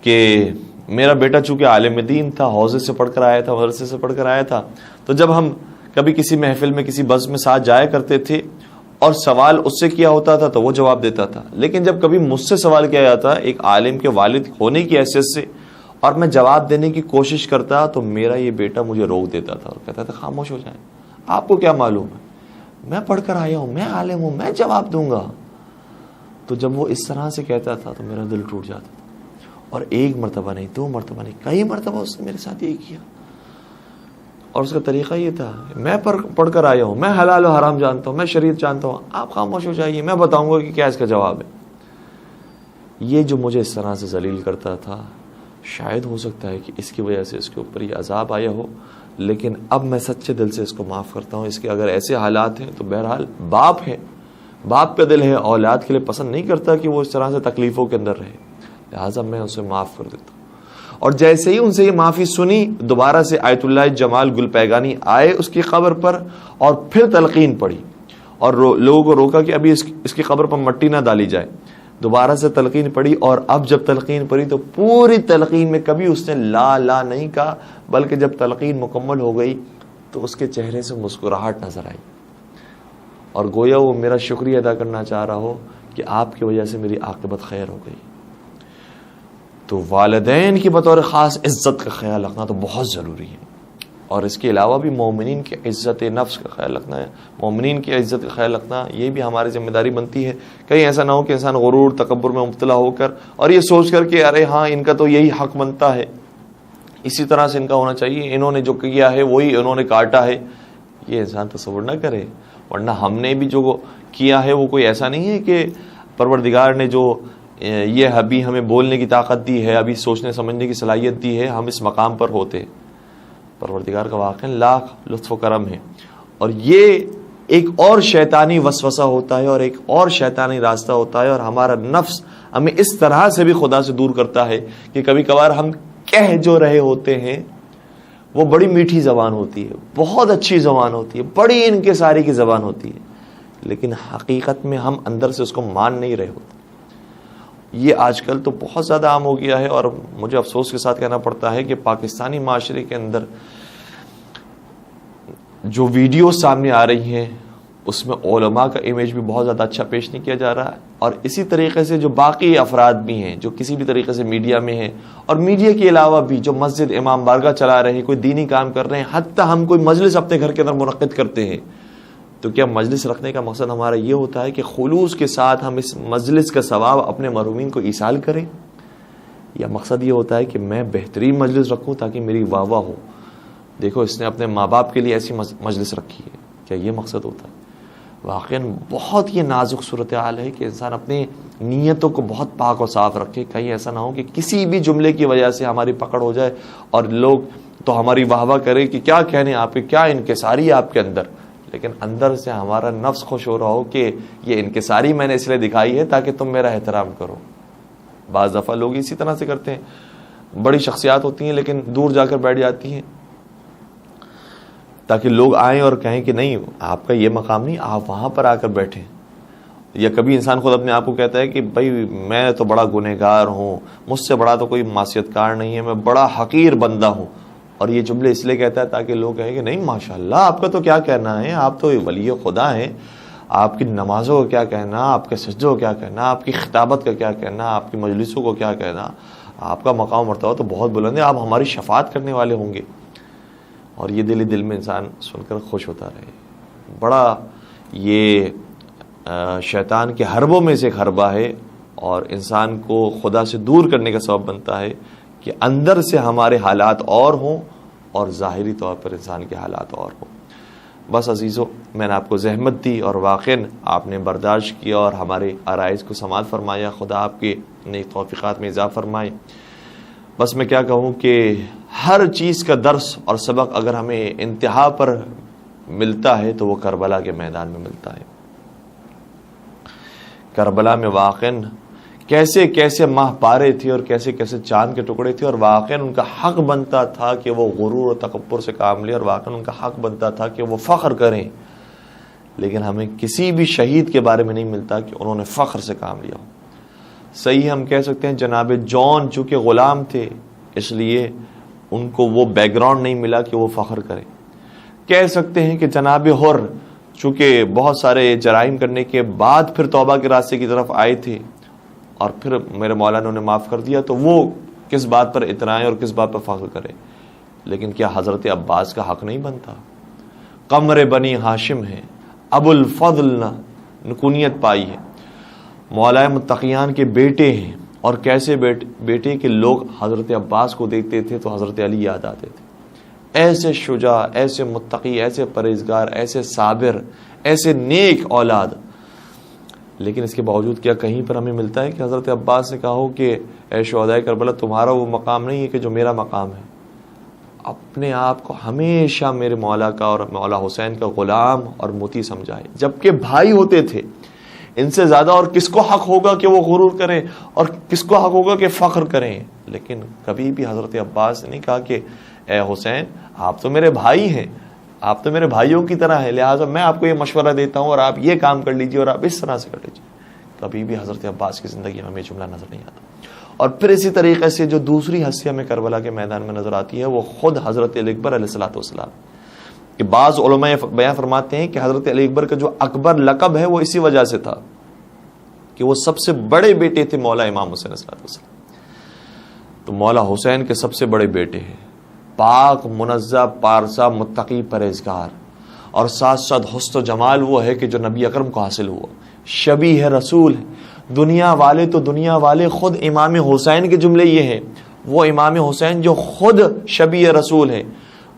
کہ میرا بیٹا چونکہ عالم دین تھا، حوزے سے پڑھ کر آیا تھا، مدرسے سے پڑھ کر آیا تھا، تو جب ہم کبھی کسی محفل میں کسی بزم میں ساتھ جایا کرتے تھے اور سوال اس سے کیا ہوتا تھا تو وہ جواب دیتا تھا، لیکن جب کبھی مجھ سے سوال کیا جاتا ایک عالم کے والد ہونے کی حیثیت سے اور میں جواب دینے کی کوشش کرتا تو میرا یہ بیٹا مجھے روک دیتا تھا اور کہتا تھا خاموش ہو جائیں، آپ کو کیا معلوم ہے، میں پڑھ کر آیا ہوں، میں عالم ہوں، میں جواب دوں گا. تو جب وہ اس طرح سے کہتا تھا تو میرا دل ٹوٹ جاتا تھا، اور ایک مرتبہ نہیں، دو مرتبہ نہیں، کئی مرتبہ اس نے میرے ساتھ یہی کیا. اور اس کا طریقہ یہ تھا، میں پڑھ کر آیا ہوں، میں حلال و حرام جانتا ہوں، میں شریعت جانتا ہوں، آپ خاموش ہو جائیے، میں بتاؤں گا کہ کیا اس کا جواب ہے۔ یہ جو مجھے اس طرح سے ذلیل کرتا تھا، شاید ہو سکتا ہے کہ اس کی وجہ سے اس کے اوپر یہ عذاب آیا ہو، لیکن اب میں سچے دل سے اس کو معاف کرتا ہوں۔ اس کے اگر ایسے حالات ہیں تو بہرحال باپ ہے، باپ کا دل ہے، اولاد کے لیے پسند نہیں کرتا کہ وہ اس طرح سے تکلیفوں کے اندر رہے، لہٰذا میں اسے معاف کر دیتا ہوں۔ اور جیسے ہی ان سے یہ معافی سنی، دوبارہ سے آیت اللہ جمال گل پیگانی آئے اس کی قبر پر اور پھر تلقین پڑھی اور لوگوں کو روکا کہ ابھی اس کی قبر پر مٹی نہ ڈالی جائے۔ دوبارہ سے تلقین پڑھی، اور اب جب تلقین پڑھی تو پوری تلقین میں کبھی اس نے لا نہیں کہا، بلکہ جب تلقین مکمل ہو گئی تو اس کے چہرے سے مسکراہٹ نظر آئی، اور گویا وہ میرا شکریہ ادا کرنا چاہ رہا ہو کہ آپ کی وجہ سے میری عاقبت خیر ہو گئی۔ تو والدین کی بطور خاص عزت کا خیال رکھنا تو بہت ضروری ہے، اور اس کے علاوہ بھی مومنین کی عزت نفس کا خیال رکھنا ہے، مومنین کی عزت کا خیال رکھنا یہ بھی ہماری ذمہ داری بنتی ہے۔ کہیں ایسا نہ ہو کہ انسان غرور تکبر میں مبتلا ہو کر اور یہ سوچ کر کہ ارے ہاں ان کا تو یہی حق بنتا ہے، اسی طرح سے ان کا ہونا چاہیے، انہوں نے جو کیا ہے وہی انہوں نے کاٹا ہے، یہ انسان تصور نہ کرے۔ ورنہ ہم نے بھی جو کیا ہے وہ کوئی ایسا نہیں ہے کہ پروردگار نے جو یہ ابھی ہمیں بولنے کی طاقت دی ہے، ابھی سوچنے سمجھنے کی صلاحیت دی ہے، ہم اس مقام پر ہوتے۔ پروردگار کا واقعا لاکھ لطف و کرم ہے، اور یہ ایک اور شیطانی وسوسہ ہوتا ہے اور ایک اور شیطانی راستہ ہوتا ہے، اور ہمارا نفس ہمیں اس طرح سے بھی خدا سے دور کرتا ہے کہ کبھی کبھار ہم کہہ جو رہے ہوتے ہیں وہ بڑی میٹھی زبان ہوتی ہے، بہت اچھی زبان ہوتی ہے، بڑی انکساری کی زبان ہوتی ہے، لیکن حقیقت میں ہم اندر سے اس کو مان نہیں رہے ہوتے۔ یہ آج کل تو بہت زیادہ عام ہو گیا ہے، اور مجھے افسوس کے ساتھ کہنا پڑتا ہے کہ پاکستانی معاشرے کے اندر جو ویڈیو سامنے آ رہی ہیں اس میں علماء کا امیج بھی بہت زیادہ اچھا پیش نہیں کیا جا رہا ہے، اور اسی طریقے سے جو باقی افراد بھی ہیں جو کسی بھی طریقے سے میڈیا میں ہیں، اور میڈیا کے علاوہ بھی جو مسجد امام بارگاہ چلا رہے ہیں، کوئی دینی کام کر رہے ہیں، حتیٰ ہم کوئی مجلس اپنے گھر کے اندر منعقد کرتے ہیں، تو کیا مجلس رکھنے کا مقصد ہمارا یہ ہوتا ہے کہ خلوص کے ساتھ ہم اس مجلس کا ثواب اپنے مرحومین کو ایصال کریں، یا مقصد یہ ہوتا ہے کہ میں بہترین مجلس رکھوں تاکہ میری واہ واہ ہو، دیکھو اس نے اپنے ماں باپ کے لیے ایسی مجلس رکھی ہے، کیا یہ مقصد ہوتا ہے؟ واقعاً بہت یہ نازک صورتحال ہے کہ انسان اپنی نیتوں کو بہت پاک اور صاف رکھے، کہیں ایسا نہ ہو کہ کسی بھی جملے کی وجہ سے ہماری پکڑ ہو جائے اور لوگ تو ہماری واہ واہ کرے کہ کیا کہنے آپ کے، کیا انکساری ہے آپ کے اندر، لیکن اندر سے ہمارا نفس خوش ہو رہا ہو کہ یہ انکساری میں نے اس لیے دکھائی ہے تاکہ تم میرا احترام کرو۔ بعض دفعہ لوگ اسی طرح سے کرتے ہیں، بڑی شخصیات ہوتی ہیں لیکن دور جا کر بیٹھ جاتی ہیں تاکہ لوگ آئیں اور کہیں کہ نہیں آپ کا یہ مقام نہیں، آپ وہاں پر آ کر بیٹھیں۔ یا کبھی انسان خود اپنے آپ کو کہتا ہے کہ بھائی میں تو بڑا گنہگار ہوں، مجھ سے بڑا تو کوئی معصیت کار نہیں ہے، میں بڑا حقیر بندہ ہوں، اور یہ جملے اس لیے کہتا ہے تاکہ لوگ کہیں کہ نہیں ماشاءاللہ آپ کا تو کیا کہنا ہے، آپ تو ولی خدا ہیں، آپ کی نمازوں کا کیا کہنا، آپ کے سجدوں کا کیا کہنا، آپ کی خطابت کا کیا کہنا، آپ کی مجلسوں کو کیا کہنا، آپ کا مقام مرتبہ تو بہت بلند ہے، آپ ہماری شفاعت کرنے والے ہوں گے۔ اور یہ دل ہی دل میں انسان سن کر خوش ہوتا رہے۔ بڑا یہ شیطان کے حربوں میں سے ایک حربہ ہے، اور انسان کو خدا سے دور کرنے کا سبب بنتا ہے کہ اندر سے ہمارے حالات اور ہوں اور ظاہری طور پر انسان کے حالات اور ہوں۔ بس عزیزو، میں نے آپ کو زحمت دی اور واقعاً آپ نے برداشت کیا اور ہمارے عرائض کو سماعت فرمایا، خدا آپ کے نیک توفیقات میں اضافہ فرمائے۔ بس میں کیا کہوں کہ ہر چیز کا درس اور سبق اگر ہمیں انتہا پر ملتا ہے تو وہ کربلا کے میدان میں ملتا ہے۔ کربلا میں واقعاً کیسے کیسے ماہ پارے تھے اور کیسے کیسے چاند کے ٹکڑے تھے، اور واقعاً ان کا حق بنتا تھا کہ وہ غرور و تکبر سے کام لے، اور واقعاً ان کا حق بنتا تھا کہ وہ فخر کریں، لیکن ہمیں کسی بھی شہید کے بارے میں نہیں ملتا کہ انہوں نے فخر سے کام لیا ہو۔ صحیح ہم کہہ سکتے ہیں جناب جون چونکہ غلام تھے اس لیے ان کو وہ بیک گراؤنڈ نہیں ملا کہ وہ فخر کریں۔ کہہ سکتے ہیں کہ جناب حر چونکہ بہت سارے جرائم کرنے کے بعد پھر توبہ کے راستے کی طرف آئے تھے اور پھر میرے مولا نے انہیں معاف کر دیا، تو وہ کس بات پر اترائیں اور کس بات پر فخر کریں۔ لیکن کیا حضرت عباس کا حق نہیں بنتا؟ قمر بنی ہاشم ہے، ابو الفضل نکونیت پائی ہے، مولا متقیان کے بیٹے ہیں، اور کیسے بیٹے کہ لوگ حضرت عباس کو دیکھتے تھے تو حضرت علی یاد آتے تھے۔ ایسے شجاع، ایسے متقی، ایسے پرہیزگار، ایسے صابر، ایسے نیک اولاد. لیکن اس کے باوجود کیا کہیں پر ہمیں ملتا ہے کہ حضرت عباس نے کہا ہو کہ اے شہدائے کربلا تمہارا وہ مقام نہیں ہے کہ جو میرا مقام ہے؟ اپنے آپ کو ہمیشہ میرے مولا کا اور مولا حسین کا غلام اور مطیع سمجھائے، جبکہ بھائی ہوتے تھے. ان سے زیادہ اور کس کو حق ہوگا کہ وہ غرور کریں، اور کس کو حق ہوگا کہ فخر کریں؟ لیکن کبھی بھی حضرت عباس نے نہیں کہا کہ اے حسین آپ تو میرے بھائی ہیں، آپ تو میرے بھائیوں کی طرح ہیں، لہٰذا میں آپ کو یہ مشورہ دیتا ہوں اور آپ یہ کام کر لیجیے اور آپ اس طرح سے کر لیجیے. کبھی بھی حضرت عباس کی زندگی میں ہمیں جملہ نظر نہیں آتا. اور پھر اسی طریقے سے جو دوسری ہستی ہمیں کربلا کے میدان میں نظر آتی ہے وہ خود حضرت علی اکبر علیہ الصلوۃ والسلام. کہ بعض علماء بیان فرماتے ہیں کہ حضرت علی اکبر کا جو اکبر لقب ہے وہ اسی وجہ سے تھا کہ وہ سب سے بڑے بیٹے تھے مولا امام حسین علیہ الصلوۃ والسلام. تو مولا حسین کے سب سے بڑے بیٹے ہیں، پاک منزہ پارسا متقی پرہیزگار، اور ساتھ ساتھ حسن و جمال وہ ہے کہ جو نبی اکرم کو حاصل ہوا، شبیہ رسول ہے. دنیا والے تو دنیا والے خود امام حسین کے جملے یہ ہیں، وہ امام حسین جو خود شبیہ رسول ہیں،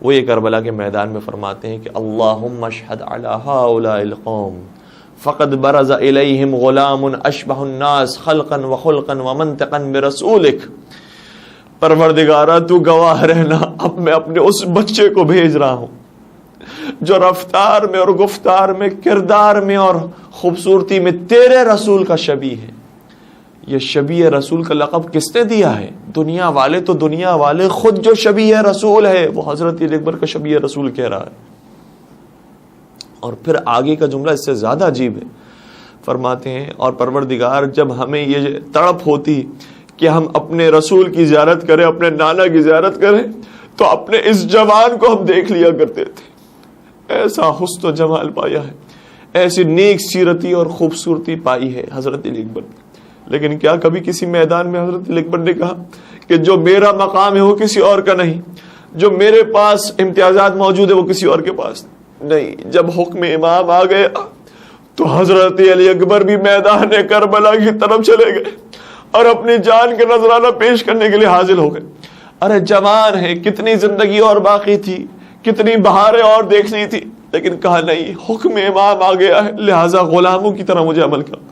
وہ یہ کربلا کے میدان میں فرماتے ہیں کہ اللہم اشہد علی ہؤلاء القوم فقد برز الیہم غلام اشبہ الناس خلقا وخلقا ومنطقا برسولک. پروردگارہ تو گواہ رہنا، اب میں اپنے اس بچے کو بھیج رہا ہوں جو رفتار میں اور گفتار میں، کردار میں اور خوبصورتی میں تیرے رسول کا شبیہ ہے. یہ شبیہ رسول کا لقب کس نے دیا ہے؟ دنیا والے تو دنیا والے خود جو شبیہ رسول ہے وہ حضرت علی اکبر کا شبیہ رسول کہہ رہا ہے. اور پھر آگے کا جملہ اس سے زیادہ عجیب ہے. فرماتے ہیں اور پروردگار جب ہمیں یہ تڑپ ہوتی کہ ہم اپنے رسول کی زیارت کریں، اپنے نانا کی زیارت کریں، تو اپنے اس جوان کو ہم دیکھ لیا کرتے تھے. ایسا حسن و جمال پایا ہے، ایسی نیک سیرتی اور خوبصورتی پائی ہے حضرت علی اکبر. لیکن کیا کبھی کسی میدان میں حضرت علی اکبر نے کہا کہ جو میرا مقام ہے وہ کسی اور کا نہیں، جو میرے پاس امتیازات موجود ہے وہ کسی اور کے پاس نہیں؟ جب حکم امام آ گیا تو حضرت علی اکبر بھی میدان کربلا کی طرف چلے گئے اور اپنی جان کے نذرانہ پیش کرنے کے لیے حاضر ہو گئے. ارے جوان ہے، کتنی زندگی اور باقی تھی، کتنی بہاریں اور دیکھنی تھی، لیکن کہا نہیں، حکم امام آ گیا ہے، لہٰذا غلاموں کی طرح مجھے عمل کر.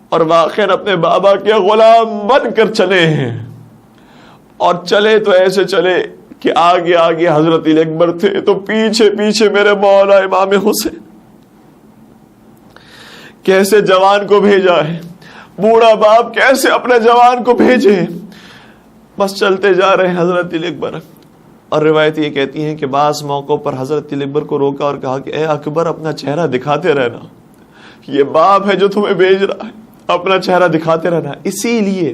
اور واقعاً اپنے بابا کے غلام بن کر چلے ہیں، اور چلے تو ایسے چلے کہ آگے آگے حضرت علی اکبر تھے تو پیچھے پیچھے میرے مولا امام حسین. کیسے جوان کو بھیجا ہے، بوڑھا باپ کیسے اپنے جوان کو بھیجے، بس چلتے جا رہے ہیں حضرت علی اکبر. اور روایت یہ کہتی ہیں کہ بعض موقعوں پر حضرت علی اکبر کو روکا اور کہا کہ اے اکبر اپنا چہرہ دکھاتے رہنا، یہ باپ ہے جو تمہیں بھیج رہا ہے، اپنا چہرہ دکھاتے رہنا. اسی لیے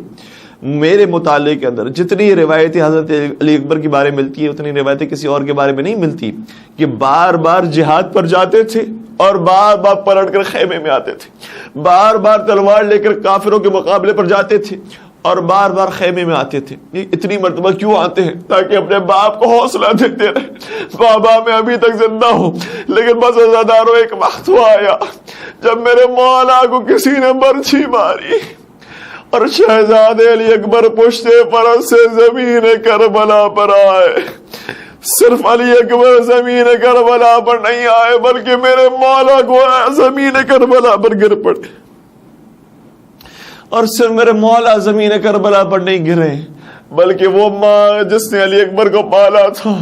میرے مطالعے کے اندر جتنی روایتیں حضرت علی اکبر کے بارے میں ملتی ہے اتنی روایتیں کسی اور کے بارے میں نہیں ملتی کہ بار بار جہاد پر جاتے تھے اور بار بار پلٹ کر خیمے میں آتے تھے، بار بار تلوار لے کر کافروں کے مقابلے پر جاتے تھے اور بار بار خیمے میں آتے تھے. یہ اتنی مرتبہ کیوں آتے ہیں؟ تاکہ اپنے باپ کو حوصلہ دیتے رہے، بابا میں ابھی تک زندہ ہوں، لیکن بس عزاداروں ایک وقت وہ آیا جب میرے مولا کو کسی نے برچھی ماری اور شہزادے علی اکبر پشتے پرت سے زمین کربلا پر آئے. صرف علی اکبر زمین کربلا پر نہیں آئے بلکہ میرے مولا کو زمین کربلا پر گر پڑے. اور صرف میرے مولا زمین کربلا پر نہیں گرے بلکہ وہ ماں جس نے علی اکبر کو پالا تھا،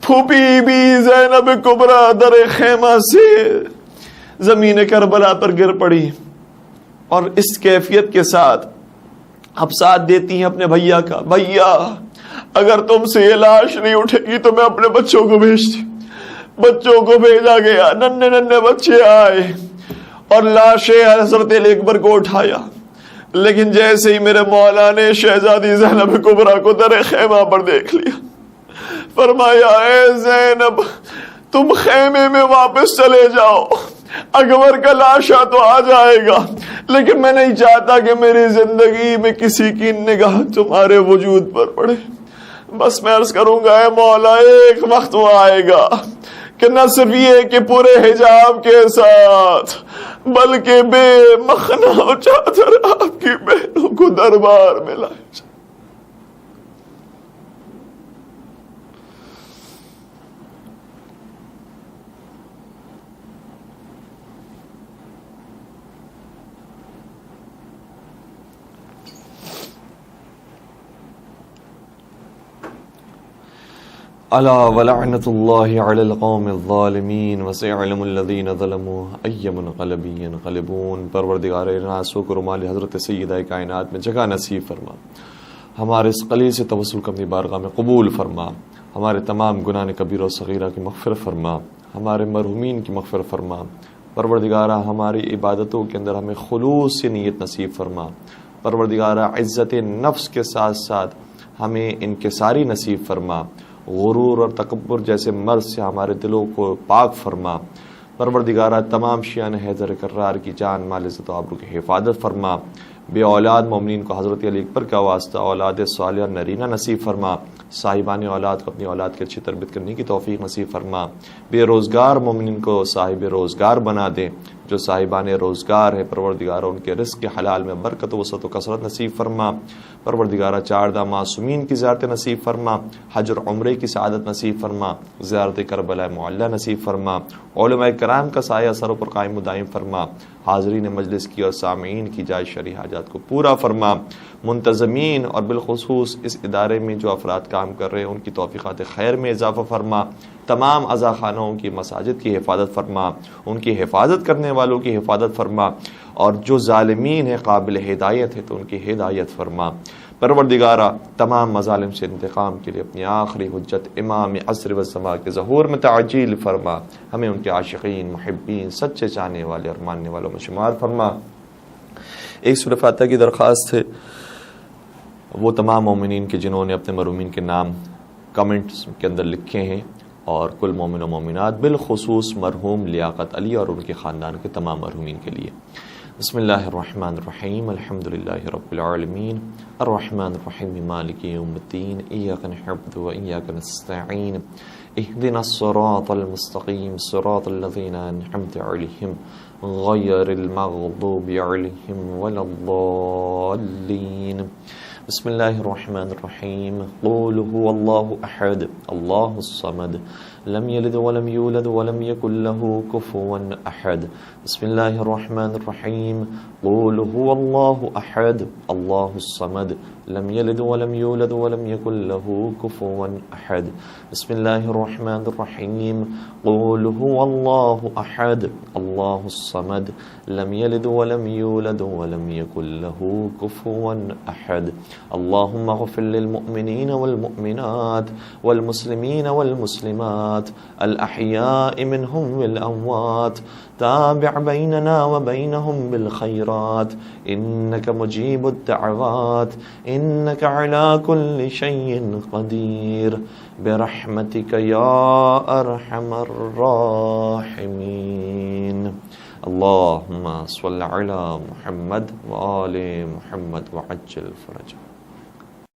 پھوپھی بھی زینب کبریٰ در خیمہ سے زمین کربلا پر گر پڑی. اور اس کیفیت کے ساتھ اب ساتھ دیتی ہیں اپنے بھیا کا، بھیا اگر تم سے یہ لاش نہیں اٹھے گی تو میں اپنے بچوں کو بھیجتی. بچوں کو بھیجا گیا، ننھے ننھے بچے آئے اور لاش حضرت علی اکبر کو اٹھایا. لیکن جیسے ہی میرے مولا نے شہزادی زینب کبریٰ کو در خیمہ پر دیکھ لیا، فرمایا اے زینب تم خیمے میں واپس چلے جاؤ، اکبر کا لاشا تو آ جائے گا، لیکن میں نہیں چاہتا کہ میری زندگی میں کسی کی نگاہ تمہارے وجود پر پڑے. بس میں عرض کروں گا اے مولا ایک وقت وہ آئے گا کہ نہ صرف یہ کہ پورے حجاب کے ساتھ بلکہ بے مخنا و چادر آپ کی بہنوں کو دربار میں لائے. الا ولعنۃ اللہ علی القوم الظالمین وسيعلم الذین ظلموا ای منقلب ینقلبون۔ پروردگار ناس و کرمال حضرت سیدہ کائنات میں جگہ نصیب فرما، ہمارے اس قلیل سے توسل کو اپنی بارگاہ میں قبول فرما، ہمارے تمام گناہ کبیرہ و صغیرہ کی مغفرت فرما، ہمارے مرحومین کی مغفرت فرما۔ پروردگارہ ہماری عبادتوں کے اندر ہمیں خلوص سے نیت نصیب فرما۔ پروردگارہ عزت نفس کے ساتھ ساتھ ہمیں انکساری نصیب فرما، غرور اور تکبر جیسے مرض سے ہمارے دلوں کو پاک فرما۔ پروردگارہ تمام شیعان حیدر کرار کی جان مال عزت و آبرو کی حفاظت فرما۔ بے اولاد مومنین کو حضرت علی اکبر کا واسطہ اولاد صالحہ نرینہ نصیب فرما۔ صاحبان اولاد کو اپنی اولاد کی اچھی تربیت کرنے کی توفیق نصیب فرما۔ بے روزگار مومنین کو صاحب روزگار بنا دے، جو صاحبان روزگار ہے پروردگار ان کے رزق کے حلال میں برکت و وسعت و کثرت نصیب فرما۔ پروردگارہ چاردہ معصومین کی زیارت نصیب فرما، حج اور عمرے کی سعادت نصیب فرما، زیارت کربلا معلیٰ نصیب فرما، علماء کرام کا سایہ سروں پر قائم و دائم فرما، حاضرین مجلس کی اور سامعین کی جائز شرعی حاجات کو پورا فرما۔ منتظمین اور بالخصوص اس ادارے میں جو افراد کام کر رہے ہیں ان کی توفیقات خیر میں اضافہ فرما۔ تمام عزا خانوں کی مساجد کی حفاظت فرما، ان کی حفاظت کرنے والوں کی حفاظت فرما، اور جو ظالمین ہیں قابل ہدایت ہے تو ان کی ہدایت فرما۔ پروردگارہ تمام مظالم سے انتقام کے لیے اپنی آخری حجت امام عصر و زمان کے ظہور میں تعجیل فرما، ہمیں ان کے عاشقین محبین سچے چاہنے والے اور ماننے والوں میں شمار فرما۔ ایک سورہ فاتحہ کی درخواست ہے وہ تمام مومنین کے جنہوں نے اپنے مرحومین کے نام کمنٹس کے اندر لکھے ہیں، اور کل مومن و مومنات بالخصوص مرحوم لیاقت علی اور ان کے خاندان کے تمام مرحومین کے لیے۔ بسم اللہ الرحمن الرحیم، الحمدللہ رب العالمین، الرحمن الرحیم، مالک یوم الدین، ایاک نعبد و ایاک نستعین، اهدنا الصراط المستقیم، صراط الذین انعمت علیہم غیر المغضوب علیہم ولا الضالین۔ بسم اللہ الرحمن الرحیم، قل هو اللہ احد اللہ الصمد لم یلد ولم یولد ولم یکن له کفوا احد۔ بسم اللہ الرحمن الرحیم، قل هو اللہ احد اللہ الصمد لم یلد ولم یولد ولم یکن له کفوا احد۔ بسم اللہ الرحمن الرحیم، قل هو اللہ احد اللہ الصمد لم یلد ولم یولد ولم یکن له کفوا احد۔ اللهم اغفر للمؤمنين والمؤمنات والمسلمين والمسلمات الأحياء منهم والأموات، تابع بيننا وبينهم بالخيرات، إنك مجيب الدعوات، إنك على كل شيء قدير، برحمتك يا أرحم الراحمين۔ اللهم صل على محمد وآل محمد وعجل فرجهم۔